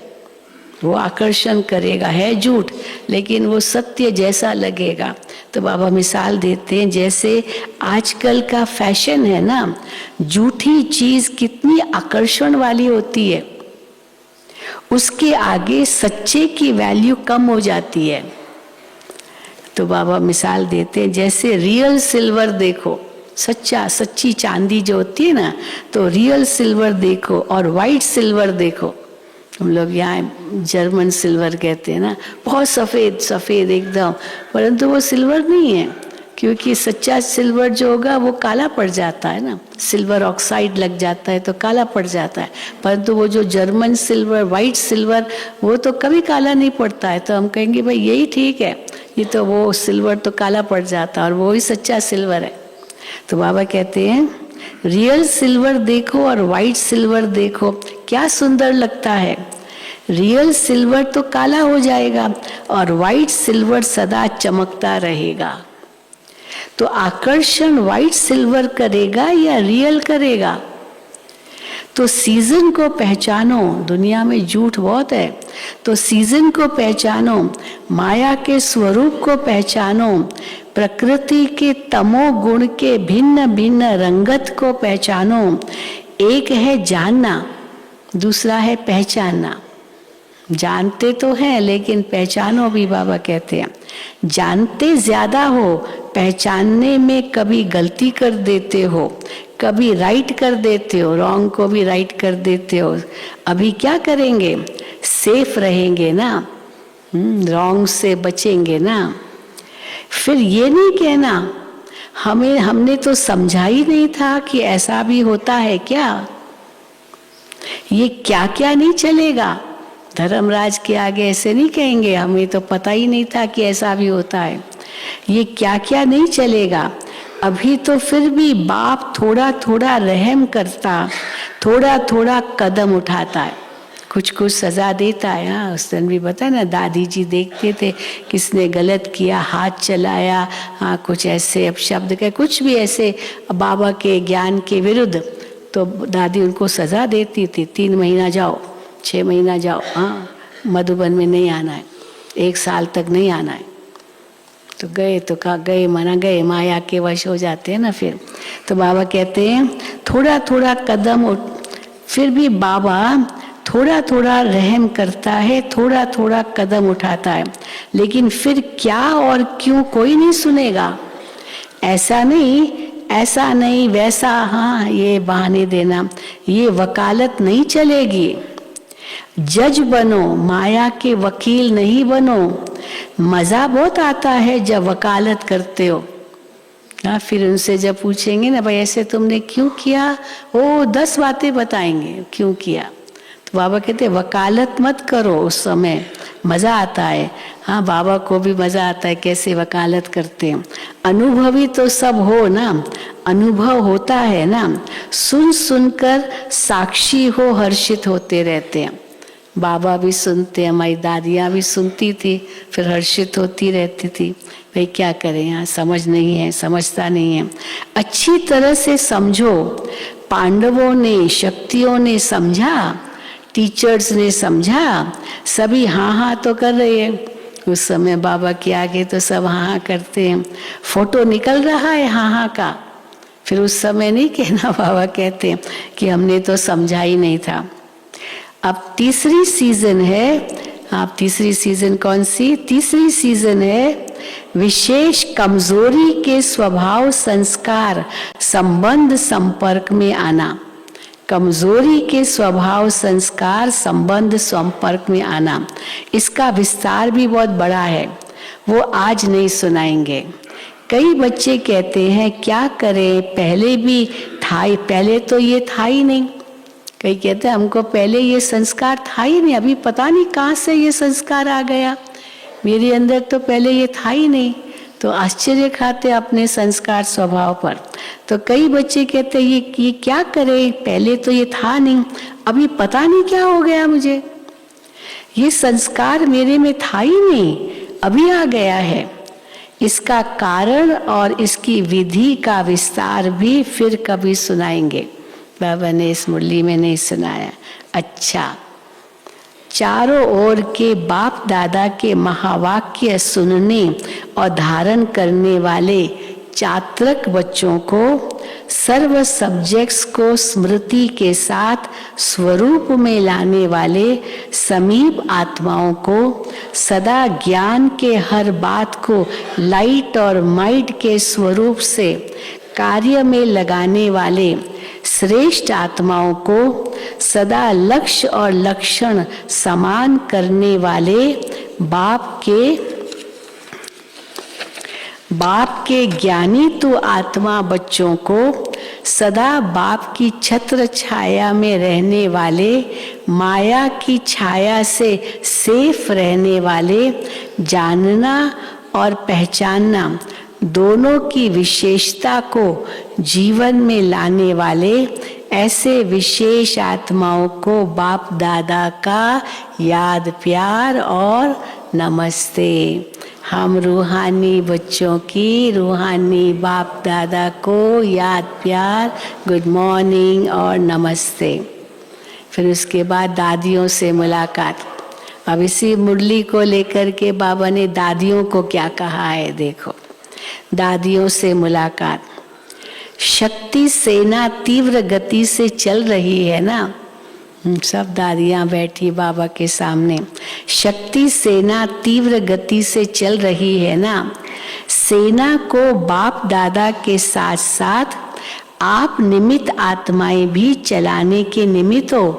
वो आकर्षण करेगा। है झूठ लेकिन वो सत्य जैसा लगेगा। तो बाबा मिसाल देते हैं, जैसे आजकल का फैशन है ना, झूठी चीज कितनी आकर्षण वाली होती है, उसके आगे सच्चे की वैल्यू कम हो जाती है। तो बाबा मिसाल देते हैं, जैसे रियल सिल्वर देखो, सच्ची चांदी जो होती है ना, तो रियल सिल्वर देखो और वाइट सिल्वर देखो। हम लोग यहाँ जर्मन सिल्वर कहते हैं ना, बहुत सफ़ेद सफ़ेद एकदम, परंतु वो सिल्वर नहीं है, क्योंकि सच्चा सिल्वर जो होगा वो काला पड़ जाता है ना, सिल्वर ऑक्साइड लग जाता है तो काला पड़ जाता है। परंतु वो जो जर्मन सिल्वर, वाइट सिल्वर, वो तो कभी काला नहीं पड़ता है। तो हम कहेंगे भाई यही ठीक है, ये तो वो सिल्वर तो काला पड़ जाता है और वो ही सच्चा सिल्वर है। तो बाबा कहते हैं रियल सिल्वर देखो और वाइट सिल्वर देखो, क्या सुंदर लगता है। रियल सिल्वर तो काला हो जाएगा और वाइट सिल्वर सदा चमकता रहेगा। तो आकर्षण वाइट सिल्वर करेगा या रियल करेगा? तो सीजन को पहचानो। दुनिया में झूठ बहुत है, तो सीजन को पहचानो, माया के स्वरूप को पहचानो, प्रकृति के तमो गुण के भिन्न भिन्न रंगत को पहचानो। एक है जानना, दूसरा है पहचानना। जानते तो हैं लेकिन पहचानो भी, बाबा कहते हैं। जानते ज्यादा हो, पहचानने में कभी गलती कर देते हो, कभी राइट कर देते हो, रॉन्ग को भी राइट कर देते हो। अभी क्या करेंगे? सेफ रहेंगे ना, रॉन्ग से बचेंगे ना। फिर ये नहीं कहना हमने तो समझा ही नहीं था कि ऐसा भी होता है क्या। ये क्या क्या नहीं चलेगा। धर्मराज के आगे ऐसे नहीं कहेंगे हमें तो पता ही नहीं था कि ऐसा भी होता है। ये क्या क्या नहीं चलेगा। अभी तो फिर भी बाप थोड़ा थोड़ा रहम करता, थोड़ा थोड़ा कदम उठाता है, कुछ कुछ सजा देता है। हाँ, उस दिन भी बता ना, दादी जी देखते थे किसने गलत किया, हाथ चलाया, हाँ कुछ ऐसे अपशब्द के, कुछ भी ऐसे बाबा के ज्ञान के विरुद्ध, तो दादी उनको सजा देती थी, 3 महीना जाओ, 6 महीना जाओ, हाँ मधुबन में नहीं आना है, 1 साल तक नहीं आना है। तो गए तो कहा गए मना गए, माया के वश हो जाते हैं ना फिर। तो बाबा कहते हैं थोड़ा थोड़ा कदम फिर भी बाबा थोड़ा थोड़ा रहम करता है, थोड़ा थोड़ा कदम उठाता है, लेकिन फिर क्या और क्यों कोई नहीं सुनेगा। ऐसा नहीं वैसा, हाँ ये बहाने देना, ये वकालत नहीं चलेगी। जज बनो, माया के वकील नहीं बनो। मजा बहुत आता है जब वकालत करते हो। हाँ, फिर उनसे जब पूछेंगे ना भाई ऐसे तुमने क्यों किया, वो 10 बातें बताएंगे क्यों किया। तो बाबा कहते हैं वकालत मत करो, उस समय मजा आता है। हाँ, बाबा को भी मजा आता है कैसे वकालत करते हैं। अनुभवी तो सब हो ना, अनुभव होता है ना, सुन सुनकर साक्षी हो हर्षित होते रहते हैं। बाबा भी सुनते, हमारी दादियाँ भी सुनती थी, फिर हर्षित होती रहती थी। भाई क्या करें, यहाँ समझ नहीं है, समझता नहीं है। अच्छी तरह से समझो। पांडवों ने, शक्तियों ने समझा, टीचर्स ने समझा, सभी हाँ हाँ तो कर रहे हैं। उस समय बाबा के आगे तो सब हाँ हाँ करते हैं, फोटो निकल रहा है हाँ हाँ का। फिर उस समय नहीं कहना, बाबा कहते हैं कि हमने तो समझा ही नहीं था। अब तीसरी सीजन है। आप तीसरी सीजन कौन सी? तीसरी सीजन है विशेष कमजोरी के स्वभाव संस्कार संबंध संपर्क में आना। कमजोरी के स्वभाव संस्कार संबंध संपर्क में आना, इसका विस्तार भी बहुत बड़ा है, वो आज नहीं सुनाएंगे। कई बच्चे कहते हैं क्या करें, पहले भी था, पहले तो ये था ही नहीं। कई कहते हैं हमको पहले ये संस्कार था ही नहीं, अभी पता नहीं कहाँ से ये संस्कार आ गया, मेरे अंदर तो पहले ये था ही नहीं। तो आश्चर्य खाते अपने संस्कार स्वभाव पर। तो कई बच्चे कहते हैं ये क्या करें, पहले तो ये था नहीं, अभी पता नहीं क्या हो गया मुझे, ये संस्कार मेरे में था ही नहीं, अभी आ गया है। इसका कारण और इसकी विधि का विस्तार भी फिर कभी सुनाएंगे। बाबा ने इस मुरली में नहीं सुनाया। अच्छा, चारों ओर के बाप दादा के महावाक्य सुनने और धारण करने वाले चात्रक बच्चों को, सर्व सब्जेक्ट्स को स्मृति के साथ स्वरूप में लाने वाले समीप आत्माओं को, सदा ज्ञान के हर बात को लाइट और माइट के स्वरूप से कार्य में लगाने वाले श्रेष्ठ आत्माओं को, सदा लक्ष्य और लक्षण समान करने वाले बाप के ज्ञानी तो आत्मा बच्चों को, सदा बाप की छत्र छाया में रहने वाले, माया की छाया से सेफ रहने वाले, जानना और पहचानना दोनों की विशेषता को जीवन में लाने वाले ऐसे विशेष आत्माओं को बाप दादा का याद प्यार और नमस्ते। हम रूहानी बच्चों की रूहानी बाप दादा को याद प्यार, गुड मॉर्निंग और नमस्ते। फिर उसके बाद दादियों से मुलाकात। अब इसी मुरली को लेकर के बाबा ने दादियों को क्या कहा है, देखो। दादियों से मुलाकात। शक्ति सेना तीव्र गति से चल रही है ना, सब दादियां बैठी बाबा के सामने। शक्ति सेना तीव्र गति से चल रही है ना, सेना को बाप दादा के साथ साथ आप निमित्त आत्माएं भी चलाने के निमित्त हो।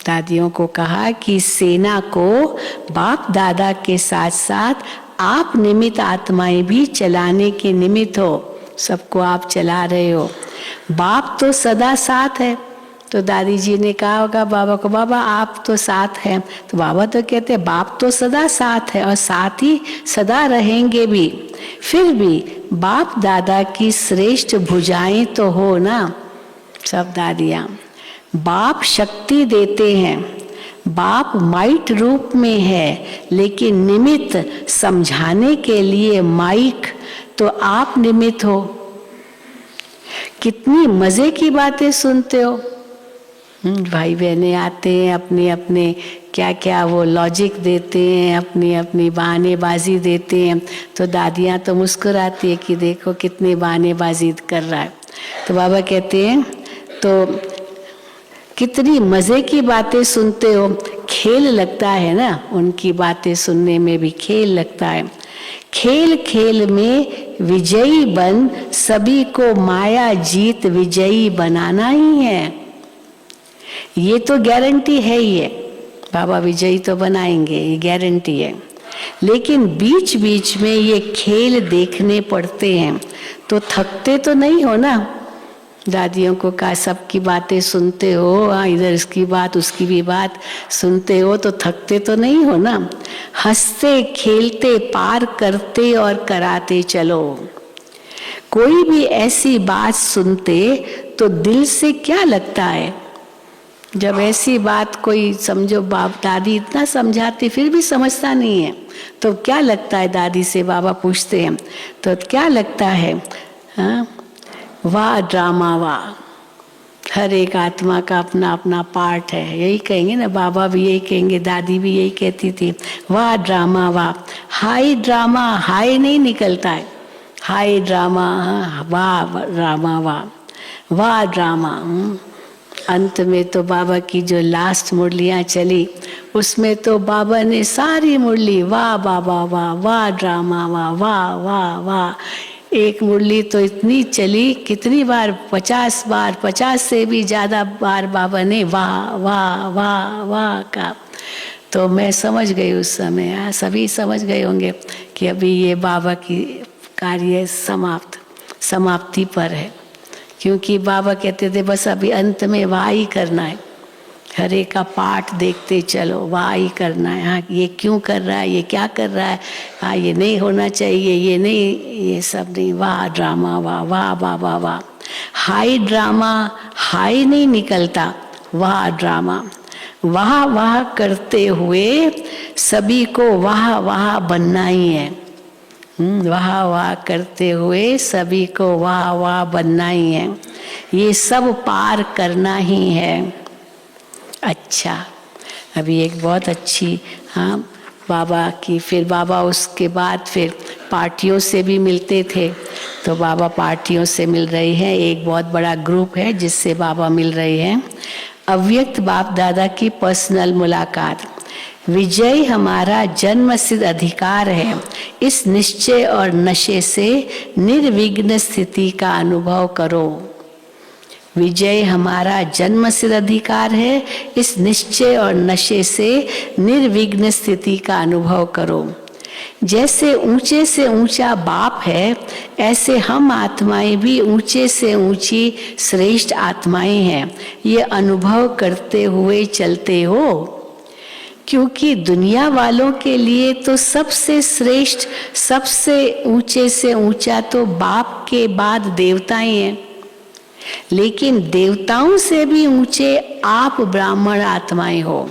दादियों को कहा कि सेना को बाप दादा के साथ साथ आप निमित्त आत्माएं भी चलाने के निमित्त हो, सबको आप चला रहे हो। बाप तो सदा साथ है। तो दादी जी ने कहा होगा बाबा को, बाबा आप तो साथ हैं। तो बाबा तो कहते हैं बाप तो सदा साथ है और साथ ही सदा रहेंगे भी। फिर भी बाप दादा की श्रेष्ठ भुजाएं तो हो ना, सब दादियां। बाप शक्ति देते हैं, बाप माइट रूप में है, लेकिन निमित्त समझाने के लिए माइक तो आप निमित्त हो। कितनी मजे की बातें सुनते हो। भाई बहनें आते हैं, अपने अपने क्या क्या वो लॉजिक देते हैं, अपनी अपनी बहानेबाजी देते हैं, तो दादियाँ तो मुस्कुराती है कि देखो कितनी बहानेबाजी कर रहा है। तो बाबा कहते हैं तो कितनी मज़े की बातें सुनते हो, खेल लगता है ना, उनकी बातें सुनने में भी खेल लगता है। खेल खेल में विजयी बन, सभी को माया जीत विजयी बनाना ही है। ये तो गारंटी है ही है, बाबा विजयी तो बनाएंगे, ये गारंटी है। लेकिन बीच बीच में ये खेल देखने पड़ते हैं, तो थकते तो नहीं हो ना। दादियों को कहा सबकी बातें सुनते हो, इधर इसकी बात उसकी भी बात सुनते हो, तो थकते तो नहीं हो ना। हंसते खेलते पार करते और कराते चलो। कोई भी ऐसी बात सुनते तो दिल से क्या लगता है। जब ऐसी बात कोई समझो, बाप दादी इतना समझाती फिर भी समझता नहीं है, तो क्या लगता है। दादी से बाबा पूछते हैं तो क्या लगता है। हाँ, वाह ड्रामा वाह, हर एक आत्मा का अपना अपना पार्ट है, यही कहेंगे ना। बाबा भी यही कहेंगे, दादी भी यही कहती थी, वाह ड्रामा वाह। हाई ड्रामा हाई नहीं निकलता है, हाई ड्रामा, वाह ड्रामा वाह, वाह ड्रामा। अंत में तो बाबा की जो लास्ट मुरलियाँ चली, उसमें तो बाबा ने सारी मुरली वाह बाबा वाह, वाह ड्रामा वाह, वाह वाह वाह। एक मुरली तो इतनी चली, कितनी बार, 50 बार, 50 से भी ज़्यादा बार बाबा ने वाह वाह वाह वाह का। तो मैं समझ गई उस समय, सभी समझ गए होंगे कि अभी ये बाबा की कार्य समाप्ति पर है। क्योंकि बाबा कहते थे बस अभी अंत में वाह ही करना है, हर एक का पाठ देखते चलो, वाह ही करना है। हाँ, ये क्यों कर रहा है, ये क्या कर रहा है, हाँ ये नहीं होना चाहिए, ये नहीं, ये सब नहीं, वाह ड्रामा वाह, वाह बाबा वाह। हाई ड्रामा हाई नहीं निकलता, वाह ड्रामा। वाह वाह करते हुए सभी को वाह वाह बनना ही है। वाह वाह करते हुए सभी को वाह वाह बनना ही है, ये सब पार करना ही है। अच्छा, अभी एक बहुत अच्छी, हाँ, बाबा की, फिर बाबा उसके बाद फिर पार्टियों से भी मिलते थे। तो बाबा पार्टियों से मिल रहे हैं, एक बहुत बड़ा ग्रुप है जिससे बाबा मिल रहे हैं। अव्यक्त बाप दादा की पर्सनल मुलाकात। विजय हमारा जन्मसिद्ध अधिकार है, इस निश्चय और नशे से निर्विघ्न स्थिति का अनुभव करो। विजय हमारा जन्मसिद्ध अधिकार है, इस निश्चय और नशे से निर्विघ्न स्थिति का अनुभव करो। जैसे ऊंचे से ऊंचा बाप है, ऐसे हम आत्माएं भी ऊंचे से ऊंची श्रेष्ठ आत्माएं हैं, ये अनुभव करते हुए चलते हो। क्योंकि दुनिया वालों के लिए तो सबसे श्रेष्ठ, सबसे ऊंचे से ऊंचा तो बाप के बाद देवता ही हैं। लेकिन देवताओं से भी ऊंचे आप ब्राह्मण आत्माएं हो,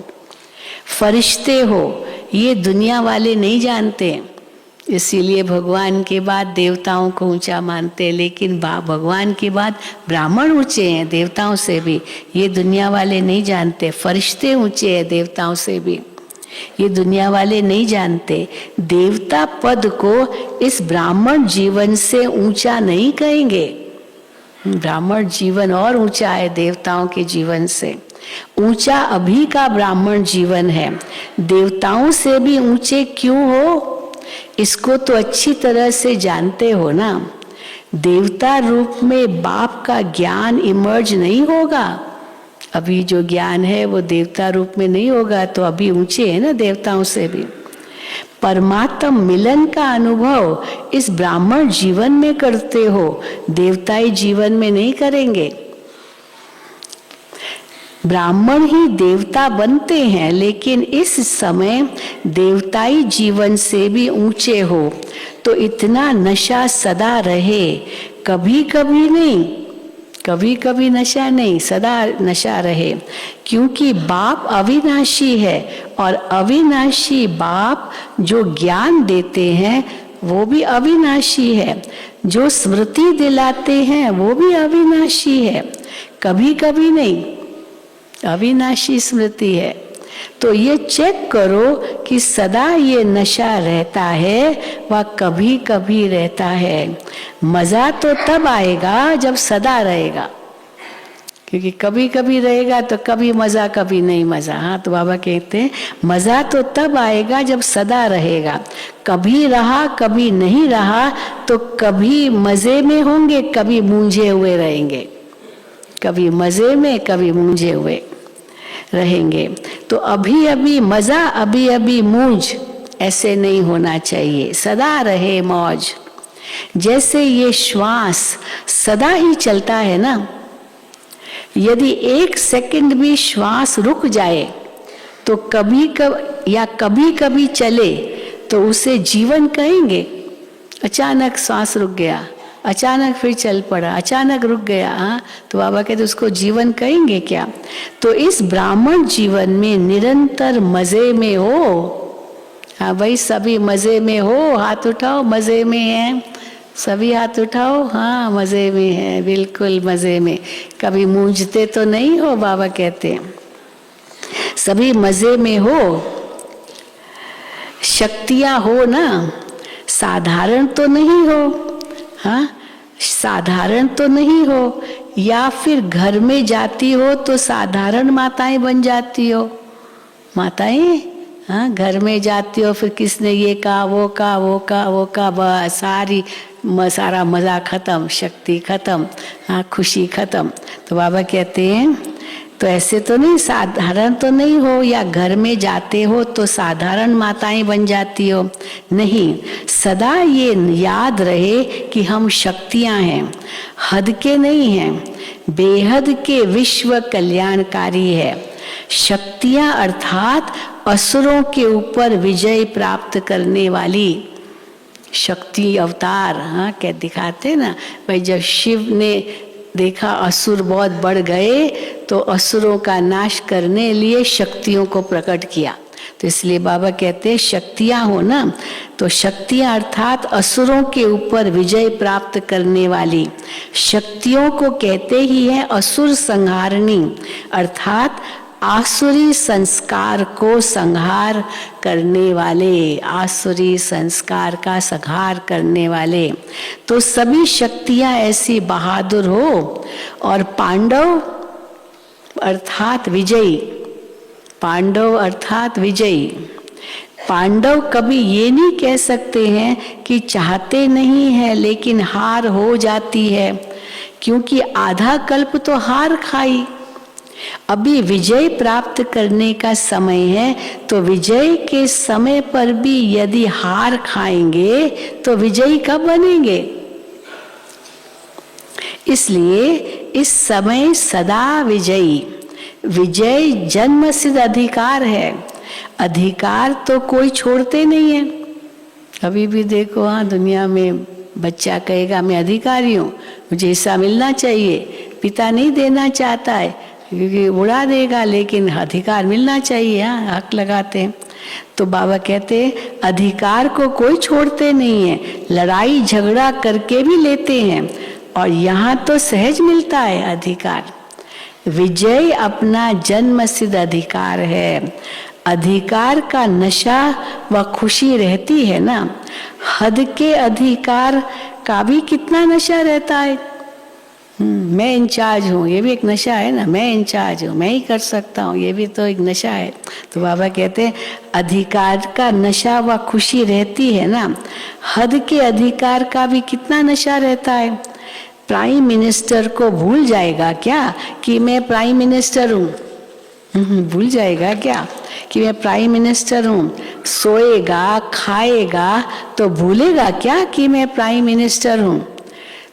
फरिश्ते हो, ये दुनिया वाले नहीं जानते। इसीलिए भगवान के बाद देवताओं को ऊंचा मानते हैं, लेकिन भगवान के बाद ब्राह्मण ऊंचे हैं देवताओं से भी, ये दुनिया वाले नहीं जानते। फरिश्ते ऊंचे हैं देवताओं से भी, ये दुनिया वाले नहीं जानते। देवता पद को इस ब्राह्मण जीवन से ऊंचा नहीं कहेंगे। ब्राह्मण जीवन और ऊंचा है देवताओं के जीवन से। ऊंचा अभी का ब्राह्मण जीवन है, देवताओं से भी ऊंचे क्यों हो, इसको तो अच्छी तरह से जानते हो ना। देवता रूप में बाप का ज्ञान इमर्ज नहीं होगा, अभी जो ज्ञान है वो देवता रूप में नहीं होगा, तो अभी ऊंचे है ना देवताओं से भी। परमात्म मिलन का अनुभव इस ब्राह्मण जीवन में करते हो, देवताई जीवन में नहीं करेंगे। ब्राह्मण ही देवता बनते हैं, लेकिन इस समय देवताई जीवन से भी ऊंचे हो, तो इतना नशा सदा रहे, कभी कभी नहीं, कभी कभी नशा नहीं, सदा नशा रहे। क्योंकि बाप अविनाशी है, और अविनाशी बाप जो ज्ञान देते हैं वो भी अविनाशी है, जो स्मृति दिलाते हैं वो भी अविनाशी है, कभी कभी नहीं। अविनाशी स्मृति है। तो ये चेक करो कि सदा ये नशा रहता है व कभी कभी रहता है। मजा तो तब आएगा जब सदा रहेगा, क्योंकि कभी कभी रहेगा तो कभी मजा कभी नहीं मजा। हाँ, तो बाबा कहते हैं मजा तो तब आएगा जब सदा रहेगा। कभी रहा कभी नहीं रहा तो कभी मजे में होंगे कभी मूंझे हुए रहेंगे, कभी मजे में कभी मूंझे हुए रहेंगे। तो अभी अभी मजा अभी अभी मूंझ, ऐसे नहीं होना चाहिए। सदा रहे मौज। जैसे ये श्वास सदा ही चलता है ना, यदि एक सेकंड भी श्वास रुक जाए तो कभी कभी चले तो उसे जीवन कहेंगे। अचानक श्वास रुक गया, अचानक फिर चल पड़ा, अचानक रुक गया, हाँ, तो बाबा कहते उसको जीवन कहेंगे क्या? तो इस ब्राह्मण जीवन में निरंतर मजे में हो। हाँ भाई, सभी मजे में हो, हाथ उठाओ, मजे में है, सभी हाथ उठाओ। हाँ, मजे में है, बिल्कुल मजे में। कभी मूंझते तो नहीं हो, बाबा कहते हैं सभी मजे में हो। शक्तियां हो ना, साधारण तो नहीं हो। हाँ, साधारण तो नहीं हो, या फिर घर में जाती हो तो साधारण माताएं बन जाती हो। माताएं, हाँ, घर में जाती हो, फिर किसने ये कहा, वो कहा, वो कहा, वो कहा, बस सारा मजा खत्म, शक्ति खत्म, हाँ, खुशी खत्म। तो बाबा कहते हैं तो ऐसे तो नहीं, साधारण तो नहीं हो, या घर में जाते हो तो साधारण माताएं बन जाती हो। नहीं, सदा ये याद रहे कि हम शक्तियां हैं, हद के नहीं हैं, बेहद के विश्व कल्याणकारी है। शक्तियां अर्थात असुरों के ऊपर विजय प्राप्त करने वाली शक्ति अवतार। हाँ, क्या दिखाते ना भाई, जब शिव ने देखा असुर बहुत बढ़ गए तो असुरों का नाश करने लिए शक्तियों को प्रकट किया। तो इसलिए बाबा कहते हैं शक्तियां हो ना, तो शक्तियां अर्थात असुरों के ऊपर विजय प्राप्त करने वाली शक्तियों को कहते ही है असुर संहारणी, अर्थात आसुरी संस्कार को संहार करने वाले, आसुरी संस्कार का संहार करने वाले। तो सभी शक्तियां ऐसी बहादुर हो। और पांडव अर्थात विजयी, पांडव अर्थात विजयी। पांडव कभी ये नहीं कह सकते हैं कि चाहते नहीं है लेकिन हार हो जाती है, क्योंकि आधा कल्प तो हार खाई। अभी विजय प्राप्त करने का समय है, तो विजय के समय पर भी यदि हार खाएंगे तो विजयी कब बनेंगे? इसलिए इस समय सदा विजयी। विजय जन्म सिद्ध अधिकार है, अधिकार तो कोई छोड़ते नहीं है। अभी भी देखो, हाँ, दुनिया में बच्चा कहेगा मैं अधिकारी हूँ, मुझे हिस्सा मिलना चाहिए, पिता नहीं देना चाहता है क्योंकि उड़ा देगा, लेकिन अधिकार मिलना चाहिए, हाँ, हक लगाते हैं। तो बाबा कहते हैं अधिकार को कोई छोड़ते नहीं है, लड़ाई झगड़ा करके भी लेते हैं, और यहाँ तो सहज मिलता है अधिकार। विजय अपना जन्म सिद्ध अधिकार है। अधिकार का नशा व खुशी रहती है ना, हद के अधिकार का भी कितना नशा रहता है। मैं इंचार्ज हूँ, ये भी एक नशा है ना, मैं इंचार्ज हूँ, मैं ही कर सकता हूँ, ये भी तो एक नशा है। तो बाबा कहते हैं अधिकार का नशा व खुशी रहती है ना, हद के अधिकार का भी कितना नशा रहता है। प्राइम मिनिस्टर को भूल जाएगा क्या कि मैं प्राइम मिनिस्टर हूँ? भूल जाएगा क्या कि मैं प्राइम मिनिस्टर हूँ? सोएगा खाएगा तो भूलेगा क्या कि मैं प्राइम मिनिस्टर हूँ?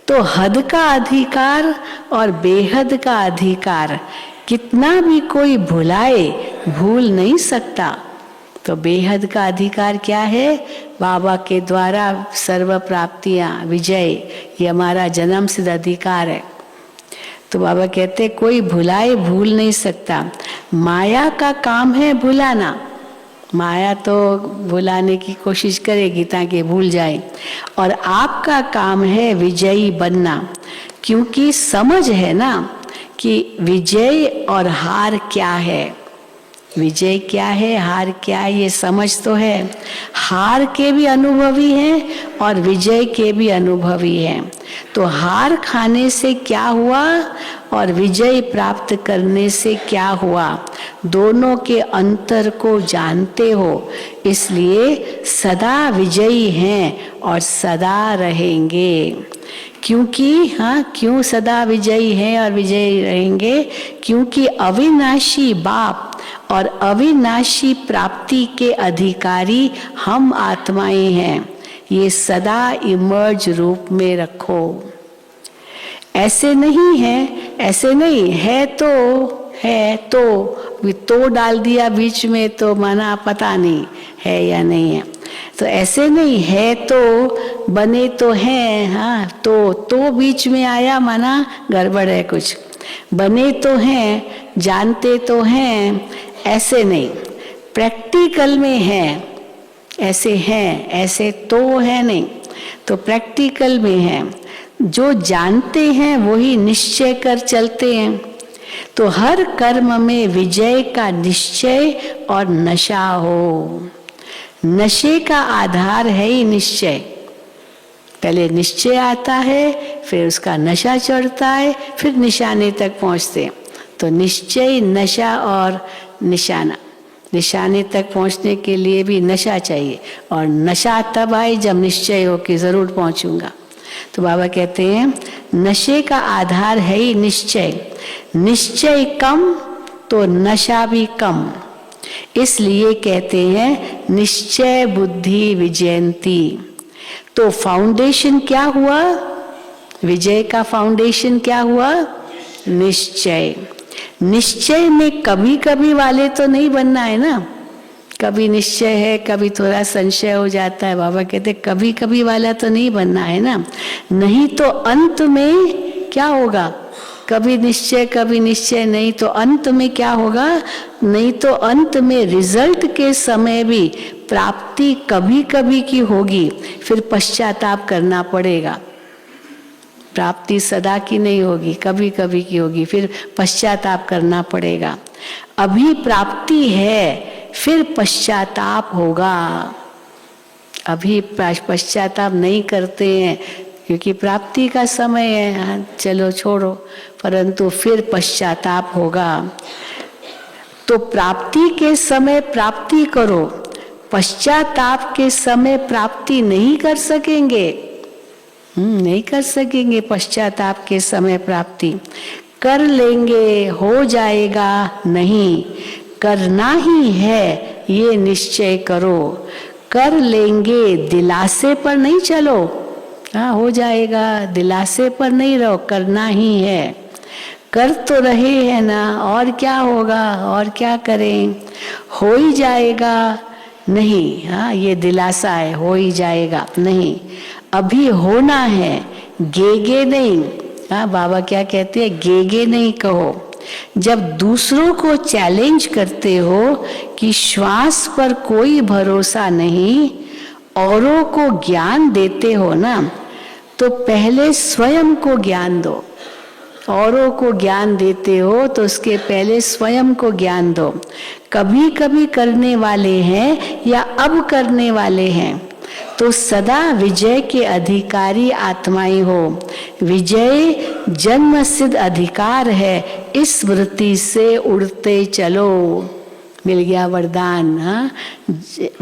तो हद का अधिकार और बेहद का अधिकार कितना भी कोई भुलाए, भूल नहीं सकता। तो बेहद का अधिकार क्या है? बाबा के द्वारा सर्व प्राप्तियां, विजय, ये हमारा जन्म सिद्ध अधिकार है। तो बाबा कहते कोई भुलाए, भूल नहीं सकता। माया का काम है भुलाना, माया तो भुलाने की कोशिश करेगी ताकि भूल जाए, और आपका काम है विजयी बनना, क्योंकि समझ है ना कि विजय और हार क्या है। विजय क्या है, हार क्या है, ये समझ तो है। हार के भी अनुभवी हैं और विजय के भी अनुभवी हैं। तो हार खाने से क्या हुआ और विजय प्राप्त करने से क्या हुआ, दोनों के अंतर को जानते हो, इसलिए सदा विजयी हैं और सदा रहेंगे। क्योंकि क्यों सदा विजयी हैं और विजयी रहेंगे? क्योंकि अविनाशी बाप और अविनाशी प्राप्ति के अधिकारी हम आत्माएं हैं। ये सदा इमर्ज रूप में रखो। ऐसे नहीं है, ऐसे नहीं है तो डाल दिया बीच में तो माना पता नहीं है या नहीं है। तो ऐसे नहीं है तो बने तो हैं, तो बीच में आया माना गड़बड़ है कुछ। बने तो हैं, जानते तो हैं, ऐसे नहीं। प्रैक्टिकल में है, ऐसे हैं, ऐसे तो है नहीं। तो प्रैक्टिकल में है, जो जानते हैं वही निश्चय कर चलते हैं। तो हर कर्म में विजय का निश्चय और नशा हो। नशे का आधार है ही निश्चय। पहले निश्चय आता है, फिर उसका नशा चढ़ता है, फिर निशाने तक पहुंचते हैं। तो निश्चय, नशा और निशाना। निशाने तक पहुंचने के लिए भी नशा चाहिए, और नशा तब आए जब निश्चय हो कि जरूर पहुंचूंगा। तो बाबा कहते हैं नशे का आधार है ही निश्चय। निश्चय कम तो नशा भी कम। इसलिए कहते हैं निश्चय बुद्धि विजयंती। तो फाउंडेशन क्या हुआ? विजय का फाउंडेशन क्या हुआ? निश्चय। निश्चय में कभी कभी वाले तो नहीं बनना है ना। कभी निश्चय है, कभी थोड़ा संशय हो जाता है। बाबा कहते कभी कभी वाला तो नहीं बनना है ना, नहीं तो अंत में क्या होगा? कभी निश्चय नहीं तो अंत में क्या होगा? नहीं तो अंत में रिजल्ट के समय भी प्राप्ति कभी कभी की होगी, फिर पश्चाताप करना पड़ेगा। प्राप्ति सदा की नहीं होगी, कभी कभी की होगी, फिर पश्चाताप करना पड़ेगा। अभी प्राप्ति है, फिर पश्चाताप होगा। अभी पश्चाताप नहीं करते हैं क्योंकि प्राप्ति का समय है, चलो छोड़ो, परंतु फिर पश्चाताप होगा। तो प्राप्ति के समय प्राप्ति करो, पश्चाताप के समय प्राप्ति नहीं कर सकेंगे। नहीं कर सकेंगे पश्चाताप के समय प्राप्ति। कर लेंगे, हो जाएगा नहीं, करना ही है ये निश्चय करो। कर लेंगे, दिलासे पर नहीं चलो। हो जाएगा, दिलासे पर नहीं रहो, करना ही है। कर तो रहे हैं ना, और क्या होगा, और क्या करें, हो ही जाएगा नहीं। ये दिलासा है, हो ही जाएगा नहीं, अभी होना है, गेगे नहीं। बाबा क्या कहते हैं, गेगे नहीं कहो। जब दूसरों को चैलेंज करते हो कि श्वास पर कोई भरोसा नहीं, औरों को ज्ञान देते हो ना, तो पहले स्वयं को ज्ञान दो। औरों को ज्ञान देते हो तो उसके पहले स्वयं को ज्ञान दो। कभी कभी करने वाले हैं या अब करने वाले हैं, तो सदा विजय के अधिकारी आत्माएं हो। विजय जन्म सिद्ध अधिकार है, इस स्मृति से उड़ते चलो। मिल गया वरदान।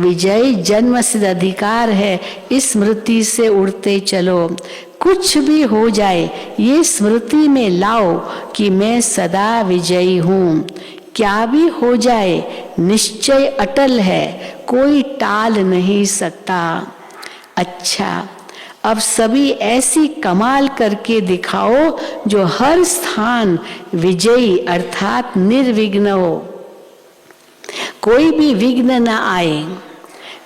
विजय जन्म सिद्ध अधिकार है, इस स्मृति से उड़ते चलो। कुछ भी हो जाए ये स्मृति में लाओ कि मैं सदा विजयी हूँ। क्या भी हो जाए निश्चय अटल है, कोई टाल नहीं सकता। अच्छा, अब सभी ऐसी कमाल करके दिखाओ जो हर स्थान विजयी अर्थात निर्विघ्न हो। कोई भी विघ्न ना आए।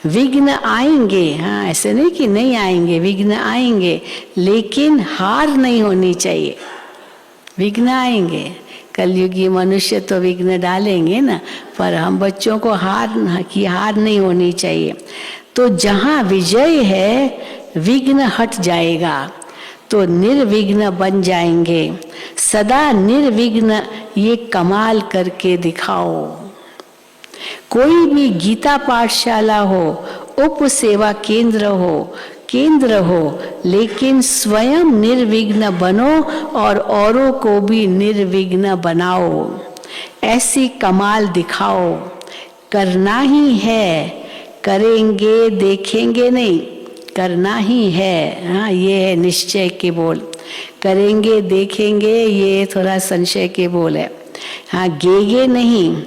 विघ्न आएंगे, ऐसे नहीं कि नहीं आएंगे, विघ्न आएंगे, लेकिन हार नहीं होनी चाहिए। विघ्न आएंगे, कलयुगी मनुष्य तो विघ्न डालेंगे ना, पर हम बच्चों को हार नहीं होनी चाहिए। तो जहाँ विजय है विघ्न हट जाएगा। तो निर्विघ्न बन जाएंगे। सदा निर्विघ्न ये कमाल करके दिखाओ। कोई भी गीता पाठशाला हो, उप सेवा केंद्र हो, लेकिन स्वयं निर्विघ्न बनो और औरों को भी निर्विघ्न बनाओ। ऐसी कमाल दिखाओ। करना ही है, करेंगे देखेंगे नहीं, करना ही है। हाँ, ये है निश्चय के बोल। करेंगे देखेंगे ये थोड़ा संशय के बोल है। हाँ, गेगे नहीं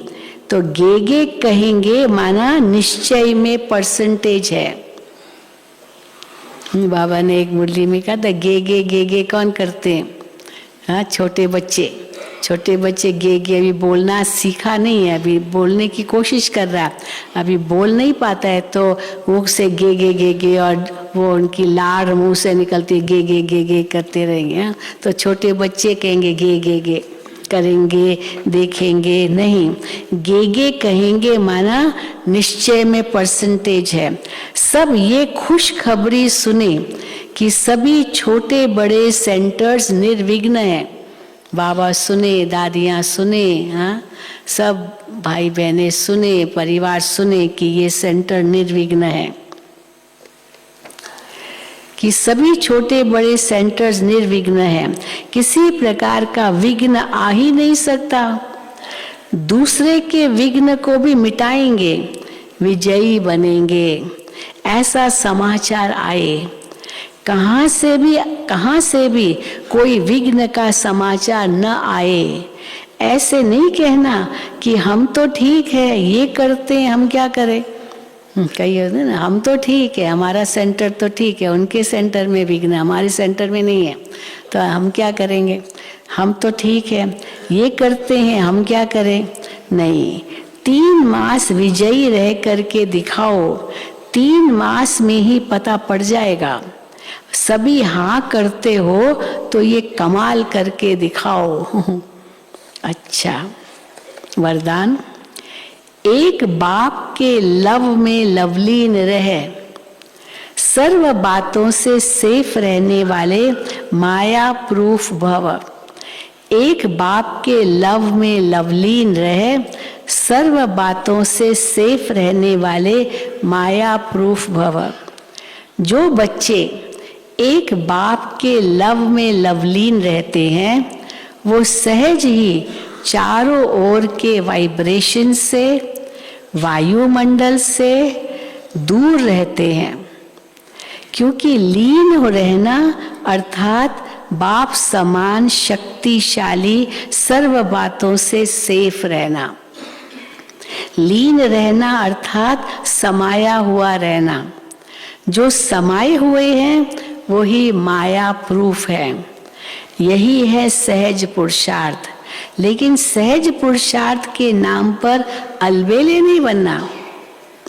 तो गेगे कहेंगे, माना निश्चय में परसेंटेज है। बाबा ने एक मुरली में कहा था, गेगे कौन करते हैं? हाँ, छोटे बच्चे गे अभी बोलना सीखा नहीं है, अभी बोलने की कोशिश कर रहा है, अभी बोल नहीं पाता है, तो मुख से गे और वो उनकी लार मुंह से निकलती है, गे करते रहेंगे। तो छोटे बच्चे कहेंगे गे करेंगे देखेंगे नहीं, गे कहेंगे, माना निश्चय में परसेंटेज है। सब ये खुशखबरी सुने कि सभी छोटे बड़े सेंटर्स निर्विघ्न हैं। बाबा सुने, दादियाँ सुने, हाँ, सब भाई बहनें सुने, परिवार सुने कि ये सेंटर निर्विघ्न है, कि सभी छोटे बड़े सेंटर्स निर्विघ्न हैं। किसी प्रकार का विघ्न आ ही नहीं सकता। दूसरे के विघ्न को भी मिटाएंगे, विजयी बनेंगे, ऐसा समाचार आए। कहाँ से भी कोई विघ्न का समाचार न आए। ऐसे नहीं कहना कि हम तो ठीक है, ये करते हैं, हम क्या करें। कही होते हैं ना, हम तो ठीक है, हमारा सेंटर तो ठीक है, उनके सेंटर में विघ्न, हमारे सेंटर में नहीं है, तो हम क्या करेंगे। हम तो ठीक है, ये करते हैं, हम क्या करें। नहीं, 3 मास विजयी रह करके दिखाओ। 3 मास में ही पता पड़ जाएगा। सभी हाँ करते हो तो ये कमाल करके दिखाओ। अच्छा, वरदान। एक बाप के लव में लवलीन रहे, सर्व बातों से सेफ रहने वाले माया प्रूफ भव। एक बाप के लव में लवलीन रहे, सर्व बातों से सेफ रहने वाले माया प्रूफ भव। जो बच्चे एक बाप के लव में लवलीन रहते हैं, वो सहज ही चारों ओर के वाइब्रेशन से, वायुमंडल से दूर रहते हैं। क्योंकि लीन हो रहना अर्थात बाप समान शक्तिशाली सर्व बातों से सेफ रहना। लीन रहना अर्थात समाया हुआ रहना। जो समाये हुए हैं वही माया प्रूफ है। यही है सहज पुरुषार्थ। लेकिन सहज पुरुषार्थ के नाम पर अलबेले नहीं बनना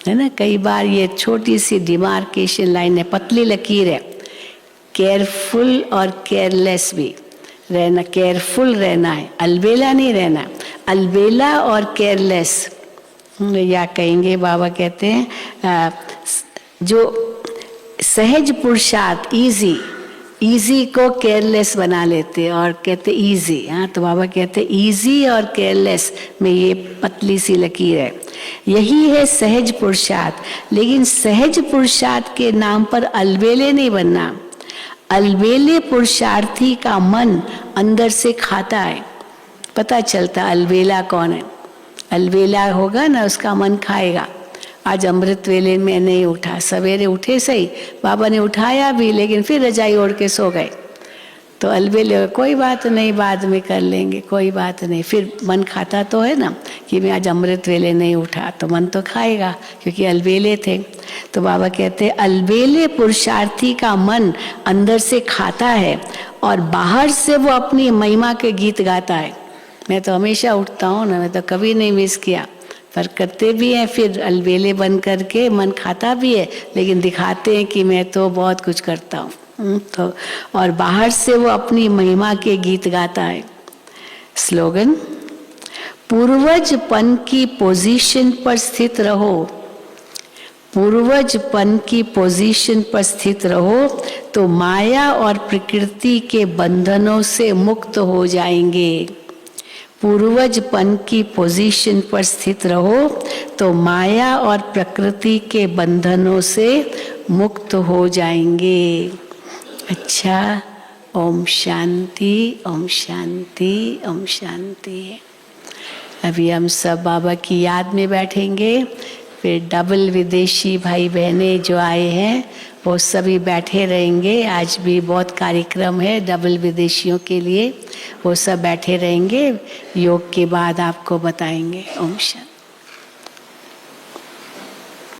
है ना। कई बार ये छोटी सी डिमार्केशन लाइन है, पतली लकीर है। केयरफुल और केयरलेस भी रहना, केयरफुल रहना है, अलबेला नहीं रहना। अलबेला और केयरलेस, या कहेंगे बाबा कहते हैं जो सहज पुरुषार्थ इजी को केयरलेस बना लेते और कहते इजी। हाँ, तो बाबा कहते इजी और केयरलेस में ये पतली सी लकीर है। यही है सहज पुरुषार्थ। लेकिन सहज पुरुषार्थ के नाम पर अलबेले नहीं बनना। अलबेले पुरुषार्थी का मन अंदर से खाता है, पता चलता अलबेला कौन है। अलबेला होगा ना, उसका मन खाएगा। आज अमृत वेले में नहीं उठा, सवेरे उठे सही, बाबा ने उठाया भी, लेकिन फिर रजाई ओढ़ के सो गए। तो अलबेले, कोई बात नहीं, बाद में कर लेंगे, कोई बात नहीं। फिर मन खाता तो है ना कि मैं आज अमृत वेले नहीं उठा, तो मन तो खाएगा क्योंकि अलबेले थे। तो बाबा कहते अलबेले पुरुषार्थी का मन अंदर से खाता है और बाहर से वो अपनी महिमा के गीत गाता है। मैं तो हमेशा उठता हूँ ना, मैं तो कभी नहीं मिस किया, पर करते भी हैं। फिर अलबेले बन करके मन खाता भी है, लेकिन दिखाते हैं कि मैं तो बहुत कुछ करता हूँ। तो और बाहर से वो अपनी महिमा के गीत गाता है। स्लोगन, पूर्वजपन की पोजीशन पर स्थित रहो। पूर्वजपन की पोजीशन पर स्थित रहो, तो माया और प्रकृति के बंधनों से मुक्त हो जाएंगे। पूर्वजपन की पोजीशन पर स्थित रहो तो माया और प्रकृति के बंधनों से मुक्त हो जाएंगे। अच्छा, ओम शांति, ओम शांति, ओम शांति। अभी हम सब बाबा की याद में बैठेंगे। फिर डबल विदेशी भाई बहनें जो आए हैं वो सभी बैठे रहेंगे। आज भी बहुत कार्यक्रम है डबल विदेशियों के लिए, वो सब बैठे रहेंगे। योग के बाद आपको बताएंगे। ओम शांति।